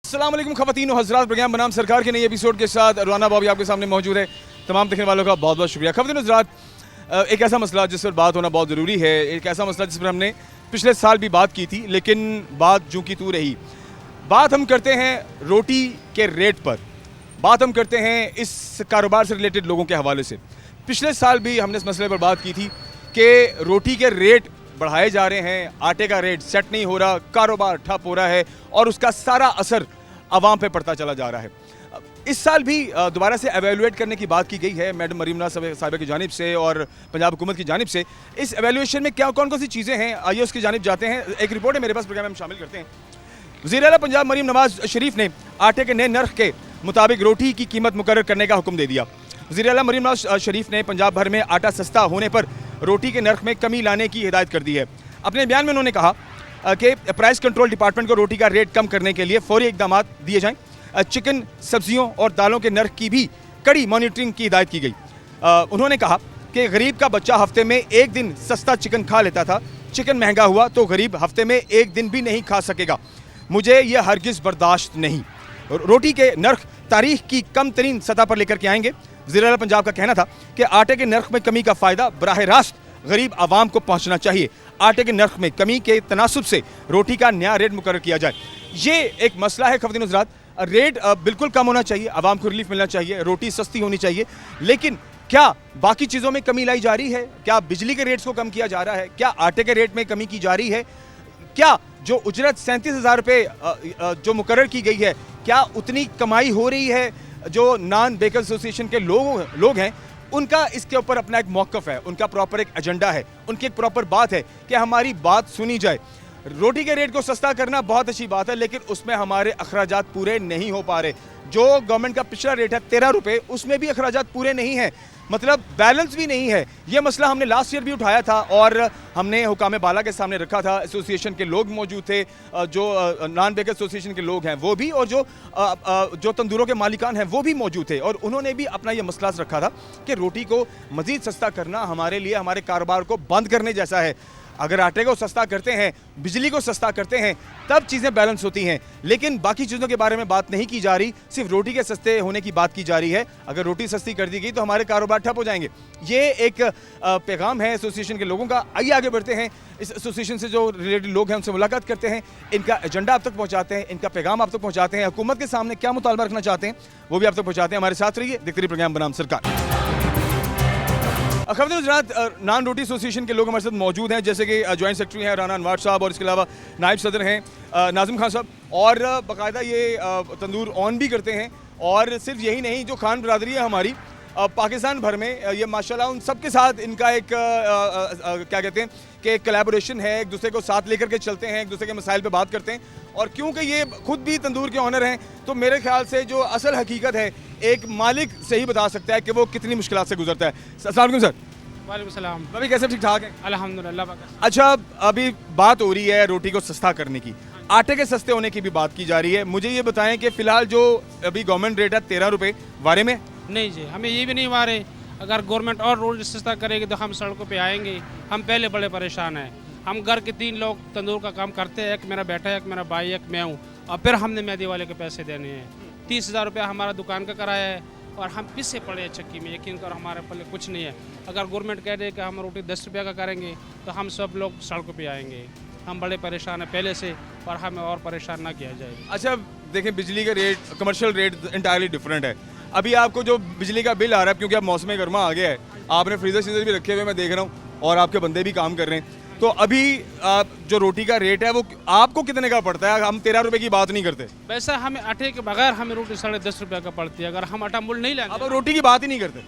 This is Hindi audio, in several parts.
अस्सलाम वालेकुम ख़वातीन और हज़रात, प्रोग्राम बनाम सरकार के नए एपिसोड के साथ रुआना बॉबी आपके सामने मौजूद है। तमाम देखने वालों का बहुत बहुत शुक्रिया। ख़वातीन और हज़रात, एक ऐसा मसला जिस पर बात होना बहुत ज़रूरी है, एक ऐसा मसला जिस पर हमने पिछले साल भी बात की थी, लेकिन बात जूं की तू रही। बात हम करते हैं रोटी के रेट पर, बात हम करते हैं इस कारोबार से रिलेटेड लोगों के हवाले से। पिछले साल भी हमने इस मसले पर बात की थी कि रोटी के रेट बढ़ाए जा रहे हैं, आटे का रेट सेट नहीं हो रहा, कारोबार ठप हो रहा है और उसका सारा असर आवाम पे पड़ता चला जा रहा है। इस साल भी दोबारा से एवेलुएट करने की बात की गई है मैडम मरीम नवाज साहिबा की जानिब से और पंजाब हुकूमत की जानिब से। इस एवेलुएशन में क्या कौन कौन सी चीज़ें हैं, आइए उसकी जानिब जाते हैं। एक रिपोर्ट है मेरे पास, प्रोग्राम में हम शामिल करते हैं। वज़ीर आला पंजाब मरीम नवाज शरीफ ने आटे के नए नर्ख के मुताबिक रोटी की कीमत मुकर्रर करने का हुक्म दे दिया। वज़ीर आला मरीम नवाज शरीफ ने पंजाब भर में आटा सस्ता होने पर रोटी के नर्ख में कमी लाने की हिदायत कर दी है। अपने बयान में उन्होंने कहा कि प्राइस कंट्रोल डिपार्टमेंट को रोटी का रेट कम करने के लिए फौरी इकदाम दिए जाएं। चिकन, सब्जियों और दालों के नर्ख की भी कड़ी मॉनिटरिंग की हिदायत की गई। उन्होंने कहा कि गरीब का बच्चा हफ्ते में एक दिन सस्ता चिकन खा लेता था, चिकन महंगा हुआ तो गरीब हफ्ते में एक दिन भी नहीं खा सकेगा। मुझे यह हरगिज़ बर्दाश्त नहीं। रोटी के नर्ख तारीख की कम तरीन सतह पर लेकर के आएंगे। वज़ीर आला पंजाब का कहना था कि आटे के नर्ख में कमी का फ़ायदा बराह रास्त गरीब आवाम को पहुंचना चाहिए। आटे के नर्ख में कमी के तनासुब से रोटी का नया रेट मुकर्रर किया जाए। ये एक मसला है ख़वातीन हज़रात। रेट बिल्कुल कम होना चाहिए, आवाम को रिलीफ मिलना चाहिए, रोटी सस्ती होनी चाहिए, लेकिन क्या बाकी चीज़ों में कमी लाई जा रही है? क्या बिजली के रेट्स को कम किया जा रहा है? क्या आटे के रेट में कमी की जा रही है? क्या जो उजरत 37,000 रुपये जो मुकर्रर की गई है, क्या उतनी कमाई हो रही है? जो नॉन बेकर एसोसिएशन के लोग हैं, उनका इसके ऊपर अपना एक मौक़िफ़ है, उनका प्रॉपर एक एजेंडा है, उनकी एक प्रॉपर बात है कि हमारी बात सुनी जाए। रोटी के रेट को सस्ता करना बहुत अच्छी बात है, लेकिन उसमें हमारे अखराजात पूरे नहीं हो पा रहे। जो गवर्नमेंट का पिछला रेट है 13 रुपये, उसमें भी अखराजात पूरे नहीं हैं, मतलब बैलेंस भी नहीं है। ये मसला हमने लास्ट ईयर भी उठाया था और हमने हुकाम बाला के सामने रखा था। एसोसिएशन के लोग मौजूद थे, जो नॉन बेकर एसोसिएशन के लोग हैं वो भी, और जो तंदूरों के मालिकान हैं वो भी मौजूद थे, और उन्होंने भी अपना ये मसला रखा था कि रोटी को मज़ीद सस्ता करना हमारे लिए हमारे कारोबार को बंद करने जैसा है। अगर आटे को सस्ता करते हैं, बिजली को सस्ता करते हैं, तब चीज़ें बैलेंस होती हैं, लेकिन बाकी चीज़ों के बारे में बात नहीं की जा रही, सिर्फ रोटी के सस्ते होने की बात की जा रही है। अगर रोटी सस्ती कर दी गई तो हमारे कारोबार ठप हो जाएंगे। ये एक पैगाम है एसोसिएशन के लोगों का। आइए आगे बढ़ते हैं, इस एसोसिएशन से जो रिलेटेड लोग हैं उनसे मुलाकात करते हैं, इनका एजेंडा आप तक पहुँचाते हैं, इनका पैगाम आप तक पहुँचाते हैं, हुकूमत के सामने क्या मुतालबा रखना चाहते हैं वो भी आप तक पहुँचाते हैं। हमारे साथ रहिए, देखते रहिए प्रोग्राम बनाम सरकार। ख़वातीन हज़रात, नॉन रोटी एसोसिएशन के लोग हमारे साथ मौजूद हैं, जैसे कि जॉइंट सेक्रेटरी हैं राना अनवार साहब, और इसके अलावा नायब सदर हैं नाज़िम खान साहब, और बाकायदा ये तंदूर ऑन भी करते हैं। और सिर्फ यही नहीं, जो खान बरादरी है हमारी पाकिस्तान भर में, ये माशाल्लाह उन सब के साथ इनका एक क्या कहते हैं कि एक कोलैबोरेशन है, एक दूसरे को साथ लेकर के चलते हैं, एक दूसरे के मसाइल पे बात करते हैं। और क्योंकि ये खुद भी तंदूर के ऑनर हैं, तो मेरे ख्याल से जो असल हकीकत है एक मालिक से ही बता सकता है कि वो कितनी मुश्किलात से गुजरता है। अस्सलाम वालेकुम सर। वालेकुम सलाम। अभी कैसे, ठीक ठाक है? अल्हम्दुलिल्लाह। अच्छा, अभी बात हो रही है रोटी को सस्ता करने की, आटे के सस्ते होने की भी बात की जा रही है। मुझे ये बताएं कि फ़िलहाल जो अभी गवर्नमेंट रेट है 13 रुपये, वारे में? नहीं जी, हमें ये भी नहीं वारे। अगर गवर्नमेंट और रोज सस्ता करेगी तो हम सड़कों पे आएंगे। हम पहले बड़े परेशान हैं। हम घर के 3 लोग तंदूर का काम करते हैं, एक मेरा बेटा है, एक मेरा भाई, एक मैं हूँ, और फिर हमने मैदे वाले के पैसे देने हैं। 30,000 रुपया हमारा दुकान का किराया है, और हम पीछे पड़े हैं चक्की में। यकीन कर हमारे पल्ले कुछ नहीं है। अगर गवर्नमेंट कह दे कि हम रोटी 10 रुपये का करेंगे तो हम सब लोग सड़कों पे आएंगे। हम बड़े परेशान हैं पहले से, और हमें और परेशान ना किया जाए। अच्छा देखें, बिजली का rate, commercial rate entirely different है। अभी आपको जो बिजली का बिल आ रहा है, क्योंकि अब मौसम गर्मा आ गया है, आपने फ्रीजर सीजर भी रखे हुए मैं देख रहा हूँ, और आपके बंदे भी काम कर रहे हैं, तो अभी जो रोटी का रेट है वो आपको कितने का पड़ता है? हम 13 रुपये की बात नहीं करते। वैसा हमें आटे के बगैर हमें रोटी 10.5 रुपये का पड़ती है, अगर हम आटा मूल नहीं लेंगे। अब रोटी की बात ही नहीं करते,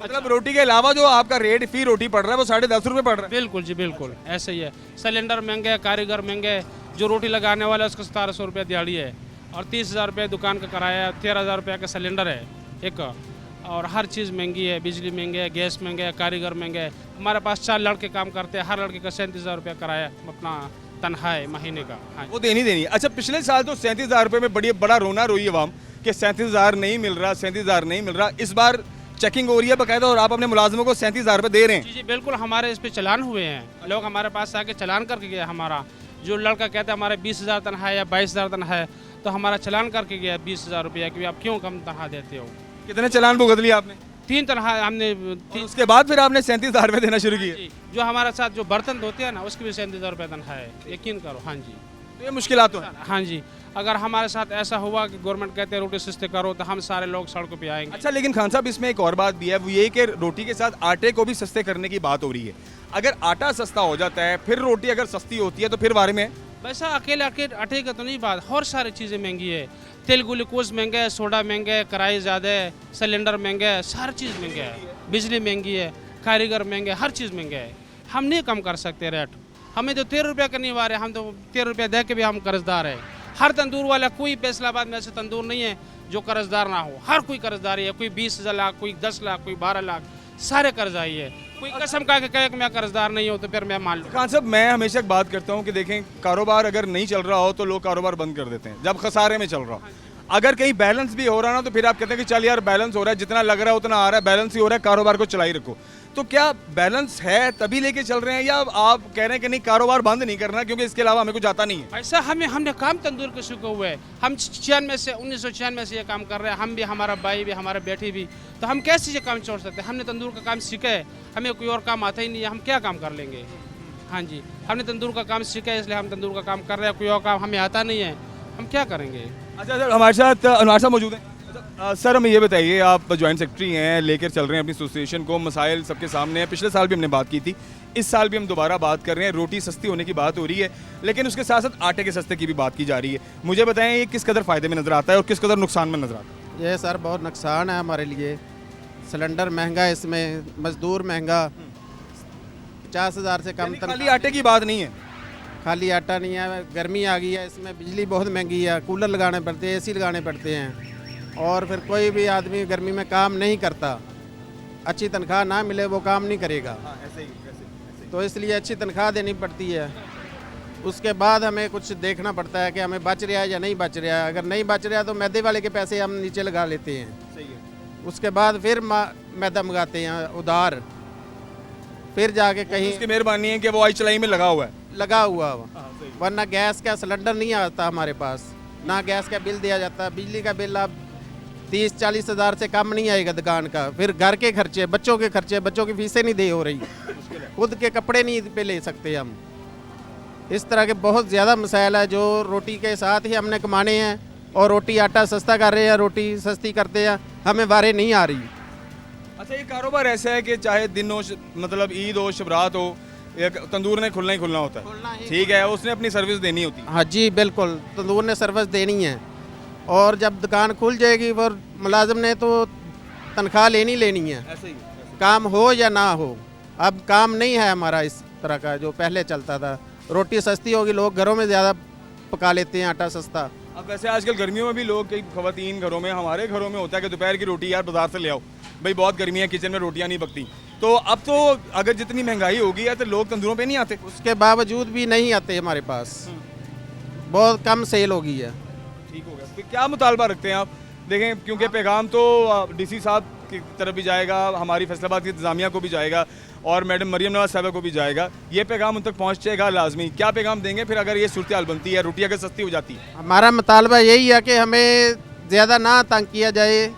मतलब रोटी के अलावा जो आपका रेट फी रोटी पड़ रहा है वो 10.5 रुपये पड़ रहा है। बिल्कुल जी, बिल्कुल ऐसे ही है। सिलेंडर महंगे है, कारीगर महंगे है, जो रोटी लगाने वाला है उसका 1700 रुपये दिहाड़ी है, और 30,000 रुपये दुकान का किराया है, 13,000 रुपये का सिलेंडर है एक, और हर चीज़ महंगी है। बिजली महंगे है, गैस महंगे है, कारीगर महंगे है। हमारे पास 4 लड़के काम करते हैं, हर लड़के का 37,000 रुपये किराया अपना तनख्वाह है महीने का। हाँ, वो देनी देनी। अच्छा, पिछले साल तो 37,000 रुपये में बड़ा रोना रोई अवाम कि 37,000 नहीं मिल रहा, 37,000 नहीं मिल रहा। इस बार चेकिंग हो रही है बाकायदा, और आप अपने मुलाजिमों को 37,000 रुपये दे रहे हैं? जी जी बिल्कुल, हमारे इस पर चलान हुए हैं। लोग हमारे पास आके चलान करके गए हमारा, जो लड़का कहता है हमारा 20,000 तनख्वाह है या 22,000 तनख्वाह है, तो हमारा चलान करके गया 20,000 रुपया कि आप क्यों कम तनख्वाह देते हो। कितने चालान भुगत लिए आपने? 3 तनख्वाह हमने और उसके बाद फिर आपने 37,000 रुपये देना शुरू किए? जो हमारे साथ जो बर्तन धोते हैं ना, उसकी भी 37,000 रुपये तनख्वाह है, यकीन करो। हाँ जी, तो ये मुश्किलात तो है। हाँ जी, अगर हमारे साथ ऐसा हुआ कि गवर्नमेंट कहते हैं रोटी सस्ते करो, तो हम सारे लोग सड़कों पे आएंगे। अच्छा, लेकिन खान साहब इसमें एक और बात भी है, वो ये कि रोटी के साथ आटे को भी सस्ते करने की बात हो रही है। अगर आटा सस्ता हो जाता है, फिर रोटी अगर सस्ती होती है तो फिर बारे में वैसा अकेले आटे का तो नहीं बात, और सारी चीज़ें महंगी है। तेल ग्लूकोज महंगा है, सोडा महंगा है, किराए ज़्यादा है, सिलेंडर महंगा है, सारी चीज़ महंगा है, बिजली महंगी है, कारीगर महंगे, हर चीज़ महंगा है। हम नहीं कम कर सकते रेट। हमें तो 13 रुपये का नहीं आ रहे, हम तो 13 रुपये दे के भी हम कर्जदार है। हर तंदूर वाला, कोई फैसलाबाद में ऐसे तंदूर नहीं है जो कर्जदार ना हो, हर कोई कर्जदारी है। कोई 20,000 लाख, कोई 10 लाख, कोई 12 लाख, सारे कर्जाई है। कोई कसम खा के कहे कि मैं कर्जदार नहीं हूँ तो फिर मैं मान लूँ। खान साहब, मैं हमेशा एक बात करता हूँ कि देखें, कारोबार अगर नहीं चल रहा हो तो लोग कारोबार बंद कर देते हैं, जब खसारे में चल रहा हो। अगर कहीं बैलेंस भी हो रहा ना, तो फिर आप कहते हैं कि चल यार बैलेंस हो रहा है, जितना लग रहा है उतना आ रहा है, बैलेंस ही हो रहा है, कारोबार को चलाई रखो। तो क्या बैलेंस है तभी लेके चल रहे हैं, या आप कह रहे हैं कि नहीं, कारोबार बंद नहीं करना क्योंकि इसके अलावा हमें कुछ आता नहीं है? ऐसा हमने काम तंदूर के सीखे हुए है। हम 1996 से ये काम कर रहे हैं, हम भी, हमारा भाई भी, हमारा बेटी भी। तो हम कैसे ये काम छोड़ सकते हैं? हमने तंदूर का काम सीखा है, हमें कोई और काम आता ही नहीं है, हम क्या काम कर लेंगे? हाँ जी, हमने तंदूर का काम सीखा है, इसलिए हम तंदूर का काम कर रहे हैं। कोई और काम हमें आता नहीं है, हम क्या करेंगे? अच्छा सर, हमारे साथ अनवार साहब मौजूद हैं। सर, हमें ये बताइए, आप जॉइंट सेक्रेटरी हैं, लेकर चल रहे हैं अपनी एसोसिएशन को, मसाइल सबके सामने हैं। पिछले साल भी हमने बात की थी, इस साल भी हम दोबारा बात कर रहे हैं। रोटी सस्ती होने की बात हो रही है, लेकिन उसके साथ साथ आटे के सस्ते की भी बात की जा रही है। मुझे बताएं, ये किस कदर फ़ायदे में नज़र आता है और किस कदर नुकसान में नज़र आता है? ये सर बहुत नुकसान है हमारे लिए। सिलेंडर महंगा है, इसमें मजदूर महंगा, 50,000 से कम खाली आटे की बात नहीं है। खाली आटा नहीं है, गर्मी आ गई है, इसमें बिजली बहुत महंगी है, कूलर लगाने पड़ते हैं, एसी लगाने पड़ते हैं, और फिर कोई भी आदमी गर्मी में काम नहीं करता। अच्छी तनख्वाह ना मिले वो काम नहीं करेगा, तो इसलिए अच्छी तनख्वाह देनी पड़ती है। उसके बाद हमें कुछ देखना पड़ता है कि हमें बच रहा है या नहीं बच रहा है। अगर नहीं बच रहा है तो मैदे वाले के पैसे हम नीचे लगा लेते हैं। उसके बाद फिर मैदा मंगाते हैं उधार, फिर जाके कहीं उसकी मेहरबानी है कि वो आई चलाई में लगा हुआ है, लगा हुआ वरना गैस का सिलेंडर नहीं आता हमारे पास, ना गैस का बिल दिया जाता। बिजली का बिल आप 30-40 हज़ार से कम नहीं आएगा दुकान का। फिर घर के खर्चे, बच्चों के खर्चे, बच्चों की फीसें नहीं दे हो रही, खुद के कपड़े नहीं पे ले सकते हम। इस तरह के बहुत ज़्यादा मसाइल है जो रोटी के साथ ही हमने कमाने हैं, और रोटी आटा सस्ता कर रहे हैं, रोटी सस्ती करते हैं, हमें वारे नहीं आ रही। अच्छा, ये कारोबार ऐसा है कि चाहे दिन हो, मतलब ईद हो, शबरात हो, एक तंदूर ने खुलना ही खुलना होता है, ठीक है, उसने अपनी सर्विस देनी होती है। हाँ जी बिल्कुल, तंदूर ने सर्विस देनी है, और जब दुकान खुल जाएगी वो मुलाजिम ने तो तनख्वाह लेनी है, ऐसे ही काम हो या ना हो। अब काम नहीं है हमारा इस तरह का जो पहले चलता था। रोटी सस्ती होगी, लोग घरों में ज़्यादा पका लेते हैं, आटा सस्ता। अब वैसे आजकल गर्मियों में भी लोग, कई खवातीन घरों में, हमारे घरों में होता है कि दोपहर की रोटी यार बाजार से ले आओ, भाई बहुत गर्मी है, किचन में रोटियां नहीं पकती। तो अब तो अगर जितनी महंगाई होगी है तो लोग तंदूरों पे नहीं आते। उसके बावजूद भी नहीं आते हमारे पास, बहुत कम सेल हो गई है। ठीक हो गया, तो क्या मुतालबा रखते हैं आप? देखें, क्योंकि पैगाम तो डीसी साहब की तरफ भी जाएगा, हमारी फैसलाबाद की इंतजामिया को भी जाएगा, और मैडम मरियम नवाज साहबा को भी जाएगा, ये पैगाम उन तक पहुँचेगा लाजमी। क्या पैगाम देंगे फिर अगर ये सूरत हाल बनती है, रोटी अगर सस्ती हो जाती है? हमारा मुतालबा यही है कि हमें ज़्यादा ना तंग किया जाए,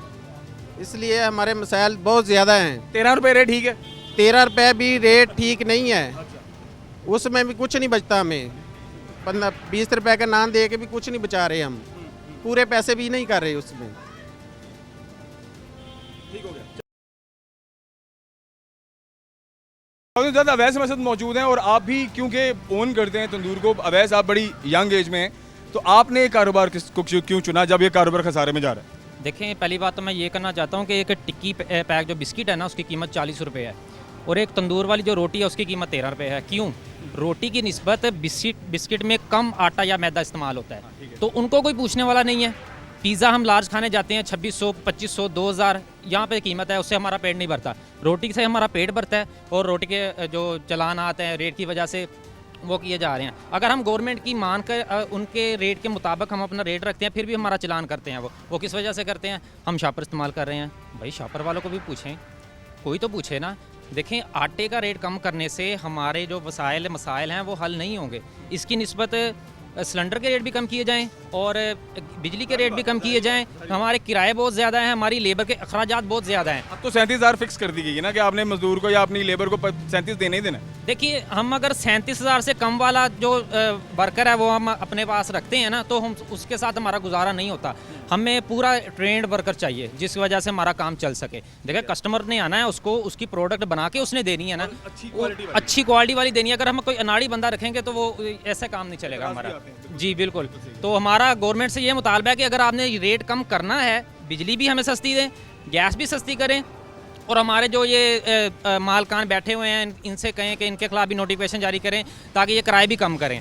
इसलिए हमारे मसाइल बहुत ज़्यादा हैं। 13 रुपये रेट ठीक है? 13 रुपये भी रेट ठीक नहीं है, उसमें भी कुछ नहीं बचता हमें। 15-20 रुपये का नान दे के भी कुछ नहीं बचा रहे हम, पूरे पैसे भी नहीं कर रहे उसमें। ठीक हो गया। ज़्यादा अवैस मसद मौजूद हैं, और आप भी क्योंकि ओन करते हैं तंदूर को। अवैस, आप बड़ी यंग एज में हैं, तो आपने ये कारोबार को क्यों चुना जब ये कारोबार खसारे में जा रहा है? देखें, पहली बात तो मैं ये करना चाहता हूँ कि एक टिक्की पैक जो बिस्किट है ना, उसकी कीमत 40 रुपये है, और एक तंदूर वाली जो रोटी है उसकी कीमत 13 रुपये है। क्यों? रोटी की निस्बत बिस्किट में कम आटा या मैदा इस्तेमाल होता है, तो उनको कोई पूछने वाला नहीं है। पिज़्ज़ा हम लार्ज खाने जाते हैं 2600, 2500, 2000 यहाँ पे कीमत है, उससे हमारा पेट नहीं भरता। रोटी से हमारा पेट भरता है, और रोटी के जो चलान आते हैं रेट की वजह से वो किए जा रहे हैं। अगर हम गवर्नमेंट की मान कर उनके रेट के मुताबिक हम अपना रेट रखते हैं, फिर भी हमारा चलान करते हैं। वो किस वजह से करते हैं? हम शॉपर इस्तेमाल कर रहे हैं। भाई शॉपर वालों को भी पूछें, कोई तो पूछे ना। देखें, आटे का रेट कम करने से हमारे जो मसाइल हैं वो हल नहीं होंगे। इसकी निस्बत सिलेंडर के रेट भी कम किए जाएं और बिजली के रेट भी कम किए जाएं। हमारे किराए बहुत ज़्यादा हैं, हमारी लेबर के अखराजात बहुत ज़्यादा हैं। अब तो 37,000 फिक्स कर दी गई है ना कि आपने मजदूर को या अपनी लेबर को 37 देना ही देना है। देखिए, हम अगर 37,000 से कम वाला जो वर्कर है वो हम अपने पास रखते हैं ना, तो हम उसके साथ हमारा गुजारा नहीं होता। हमें पूरा ट्रेंड वर्कर चाहिए जिस वजह से हमारा काम चल सके। देखिए, कस्टमर ने आना है, उसको उसकी प्रोडक्ट बना के उसने देनी है ना, अच्छी क्वालिटी वाली देनी है। अगर हम कोई अनाड़ी बंदा रखेंगे तो वो ऐसा काम नहीं चलेगा हमारा। जी बिल्कुल। तो हमारा गवर्नमेंट से ये मुतालबा है कि अगर आपने रेट कम करना है, बिजली भी हमें सस्ती दें, गैस भी सस्ती करें, और हमारे जो ये मालकान बैठे हुए हैं इनसे कहें कि इनके खिलाफ भी नोटिफिकेशन जारी करें ताकि ये किराए भी कम करें।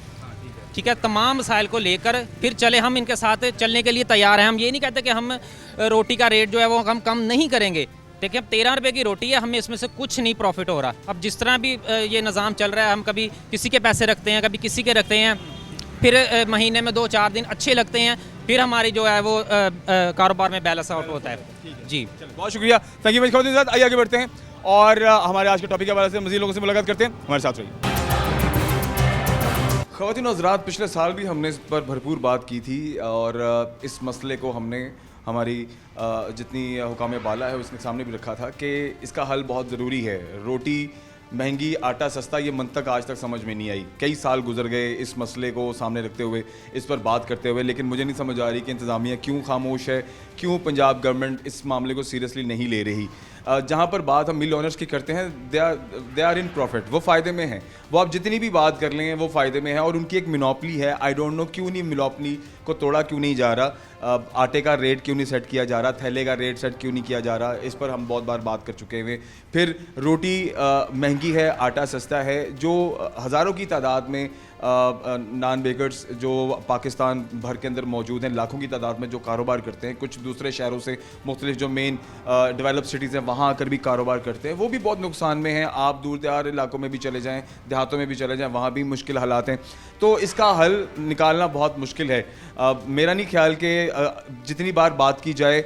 ठीक है, तमाम मसाइल को लेकर फिर चले, हम इनके साथ चलने के लिए तैयार हैं। हम ये नहीं कहते कि हम रोटी का रेट जो है वो हम कम नहीं करेंगे। देखिए, अब 13 रुपये की रोटी है, हमें इसमें से कुछ नहीं प्रॉफिट हो रहा। अब जिस तरह भी ये निज़ाम चल रहा है, हम कभी किसी के पैसे रखते हैं, कभी किसी के रखते हैं, फिर महीने में 2-4 दिन अच्छे लगते हैं, फिर हमारी जो है वो कारोबार में बैलेंस आउट होता है। जी बहुत शुक्रिया, थैंक यू वेरी मच। आइए आगे बढ़ते हैं और हमारे आज के टॉपिक के हवाले से मज़ीद लोगों से मुलाकात करते हैं। हमारे साथ रहिए। ख़वातीन और हज़रात, पिछले साल भी हमने इस पर भरपूर बात की थी और इस मसले को हमने हमारी जितनी हुकाम बाला है उसके सामने भी रखा था कि इसका हल बहुत ज़रूरी है। रोटी महंगी, आटा सस्ता, ये मंतक आज तक समझ में नहीं आई। कई साल गुजर गए इस मसले को सामने रखते हुए, इस पर बात करते हुए, लेकिन मुझे नहीं समझ आ रही कि इंतज़ामिया क्यों खामोश है, क्यों पंजाब गवर्नमेंट इस मामले को सीरियसली नहीं ले रही। जहाँ पर बात हम मिल ओनर्स की करते हैं, दे आर इन प्रॉफिट, वो फ़ायदे में हैं। वो आप जितनी भी बात कर लें वो फ़ायदे में है और उनकी एक मिनोपली है। आई डोंट नो क्यों नहीं मिनोपली को तोड़ा क्यों नहीं जा रहा, आटे का रेट क्यों नहीं सेट किया जा रहा, थैले का रेट सेट क्यों नहीं किया जा रहा, इस पर हम बहुत बार बात कर चुके हैं। फिर रोटी महंगी है, आटा सस्ता है। जो हज़ारों की तादाद में नान बेकर्स जो पाकिस्तान भर के अंदर मौजूद हैं, लाखों की तादाद में जो कारोबार करते हैं, कुछ दूसरे शहरों से मुख्तलिफ जो मेन डेवलप सिटीज़ हैं वहाँ आकर भी कारोबार करते हैं, वो भी बहुत नुकसान में हैं। आप दूर दराज इलाकों में भी चले जाएँ, देहातों में भी चले जाएँ, वहाँ भी मुश्किल हालात हैं। तो इसका हल निकालना बहुत मुश्किल है। मेरा नहीं ख्याल कि जितनी बार बात की जाए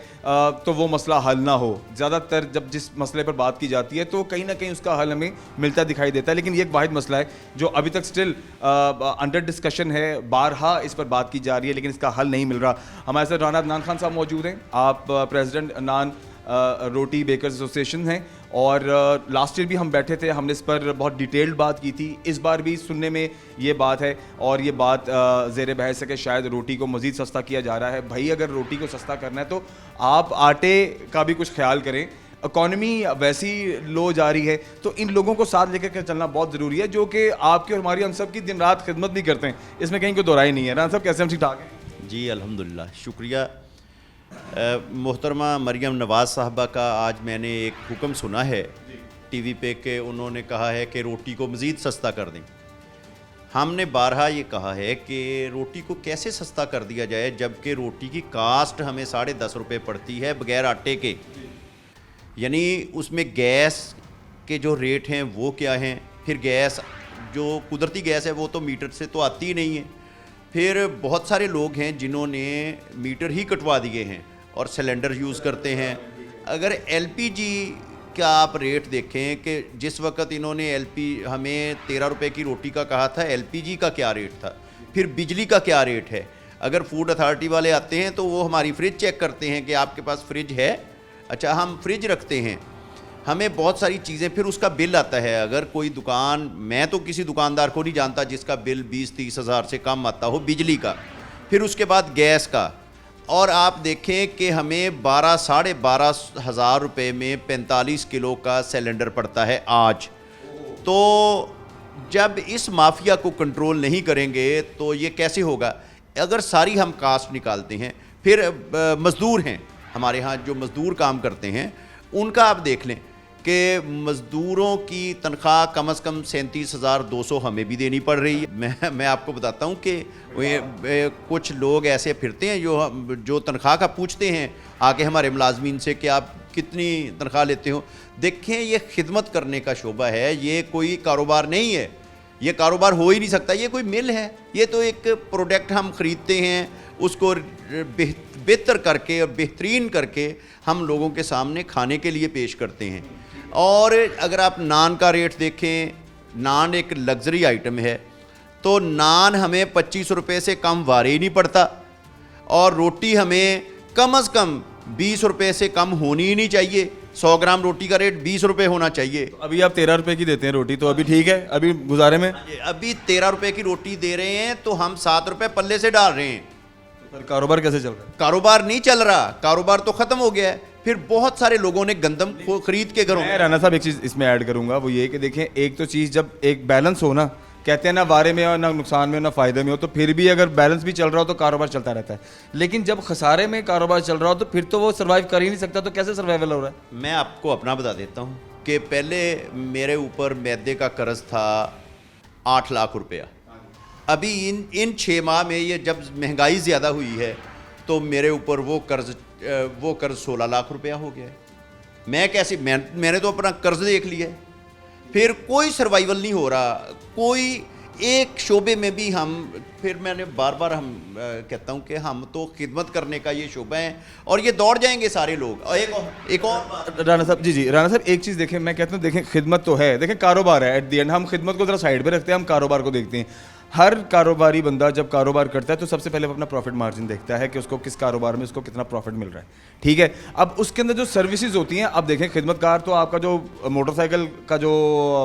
तो वो मसला हल ना हो। ज़्यादातर जब जिस मसले पर बात की जाती है तो कहीं ना कहीं उसका हल हमें मिलता दिखाई देता है, लेकिन ये एक वाहिद मसला है जो अभी तक स्टिल अंडर डिस्कशन है। बारहा इस पर बात की जा रही है लेकिन इसका हल नहीं मिल रहा। हमारे साथ राना अदनान खान साहब मौजूद हैं, आप प्रेसिडेंट नान रोटी बेकर्स एसोसिएशन हैं और लास्ट ईयर भी हम बैठे थे, हमने इस पर बहुत डिटेल्ड बात की थी। इस बार भी सुनने में ये बात है और ये बात ज़ेर बहस है कि शायद रोटी को मज़ीद सस्ता किया जा रहा है। भाई, अगर रोटी को सस्ता करना है तो आप आटे का भी कुछ ख्याल करें। इकॉनमी वैसी लो जा रही है तो इन लोगों को साथ लेकर के चलना बहुत ज़रूरी है, जो कि आपकी और हमारी हम सब की दिन रात खिदमत भी करते हैं। इसमें कहीं कोई दोहराई नहीं है। राना साहब, कैसे हम ठीक ठाक हैं? जी अल्हम्दुलिल्लाह, शुक्रिया। मोहतरमा मरियम नवाज़ साहबा का आज मैंने एक हुक्म सुना है टीवी पे कि उन्होंने कहा है कि रोटी को मज़ीद सस्ता कर दें। हमने बारहा ये कहा है कि रोटी को कैसे सस्ता कर दिया जाए जबकि रोटी की कास्ट हमें 10.5 रुपये पड़ती है बग़ैर आटे के। यानी उसमें गैस के जो रेट हैं वो क्या हैं, फिर गैस जो कुदरती गैस है वो तो मीटर से तो आती ही नहीं है। फिर बहुत सारे लोग हैं जिन्होंने मीटर ही कटवा दिए हैं और सिलेंडर यूज़ करते हैं। अगर एलपीजी का आप रेट देखें कि जिस वक्त इन्होंने हमें 13 रुपये की रोटी का कहा था, एलपीजी का क्या रेट था, फिर बिजली का क्या रेट है। अगर फूड अथॉरिटी वाले आते हैं तो वो हमारी फ्रिज चेक करते हैं कि आपके पास फ्रिज है, अच्छा हम फ्रिज रखते हैं, हमें बहुत सारी चीज़ें, फिर उसका बिल आता है। अगर कोई दुकान, मैं तो किसी दुकानदार को नहीं जानता जिसका बिल 20-30 हज़ार से कम आता हो बिजली का, फिर उसके बाद गैस का, और आप देखें कि हमें 12-12.5 हज़ार रुपये में 45 किलो का सिलेंडर पड़ता है आज। तो जब इस माफिया को कंट्रोल नहीं करेंगे तो ये कैसे होगा। अगर सारी हम कास्ट निकालते हैं, फिर मज़दूर हैं हमारे यहाँ जो मज़दूर काम करते हैं, उनका आप देख लें कि मज़दूरों की तनख्वाह कम से कम 37,200 हमें भी देनी पड़ रही है। मैं आपको बताता हूँ कि कुछ लोग ऐसे फिरते हैं जो तनख्वाह का पूछते हैं आके हमारे मुलाजमीन से कि आप कितनी तनख्वाह लेते हो। देखें, ये खिदमत करने का शोबा है, ये कोई कारोबार नहीं है, ये कारोबार हो ही नहीं सकता। ये कोई मिल है, ये तो एक प्रोडक्ट हम ख़रीदते हैं, उसको बेहतर करके और बेहतरीन करके हम लोगों के सामने खाने के लिए पेश करते हैं। और अगर आप नान का रेट देखें, नान एक लग्जरी आइटम है, तो नान हमें 25 रुपये से कम वारे ही नहीं पड़ता, और रोटी हमें कम से कम 20 रुपये से कम होनी ही नहीं चाहिए। 100 ग्राम रोटी का रेट 20 रुपये होना चाहिए। अभी आप 13 रुपए की देते हैं रोटी, तो अभी ठीक है, अभी गुजारे में। अभी 13 रुपये की रोटी दे रहे हैं तो हम 7 रुपये पल्ले से डाल रहे हैं। सर कारोबार कैसे चल रहा है? कारोबार नहीं चल रहा, कारोबार तो ख़त्म हो गया है। फिर बहुत सारे लोगों ने गंदम खरीद के घरों मैं में। राना साहब एक चीज़ इसमें ऐड करूंगा, वो ये कि देखें, एक तो चीज़ जब एक बैलेंस हो ना, कहते हैं ना वारे में हो ना नुकसान में हो ना फ़ायदे में हो, तो फिर भी अगर बैलेंस भी चल रहा हो तो कारोबार चलता रहता है। लेकिन जब खसारे में कारोबार चल रहा हो तो फिर तो वो सर्वाइव कर ही नहीं सकता, तो कैसे सर्वाइवल हो रहा है? मैं आपको अपना बता देता हूँ कि पहले मेरे ऊपर मैदे का कर्ज था 8 लाख रुपया। अभी इन 6 माह में ये जब महंगाई ज़्यादा हुई है तो मेरे ऊपर वो कर्ज 16 लाख रुपया हो गया है। मैं कैसे, मैंने तो अपना कर्ज देख लिया है। फिर कोई सर्वाइवल नहीं हो रहा, कोई एक शोबे में भी हम, फिर मैंने बार बार कहता हूँ कि हम तो खिदमत करने का ये शोबा है और ये दौड़ जाएंगे सारे लोग। और एक और बात, राना साहब जी राना साहब एक चीज़ देखें, मैं कहता हूँ देखें खिदमत तो है, देखें कारोबार है, एट द एंड हम खिदमत को जरा साइड पे रखते हैं, हम कारोबार को देखते हैं। हर कारोबारी बंदा जब कारोबार करता है तो सबसे पहले वो अपना प्रॉफिट मार्जिन देखता है कि उसको किस कारोबार में उसको कितना प्रॉफिट मिल रहा है, ठीक है। अब उसके अंदर जो सर्विसेज होती हैं, अब देखें खिदमतकार तो आपका जो मोटरसाइकिल का जो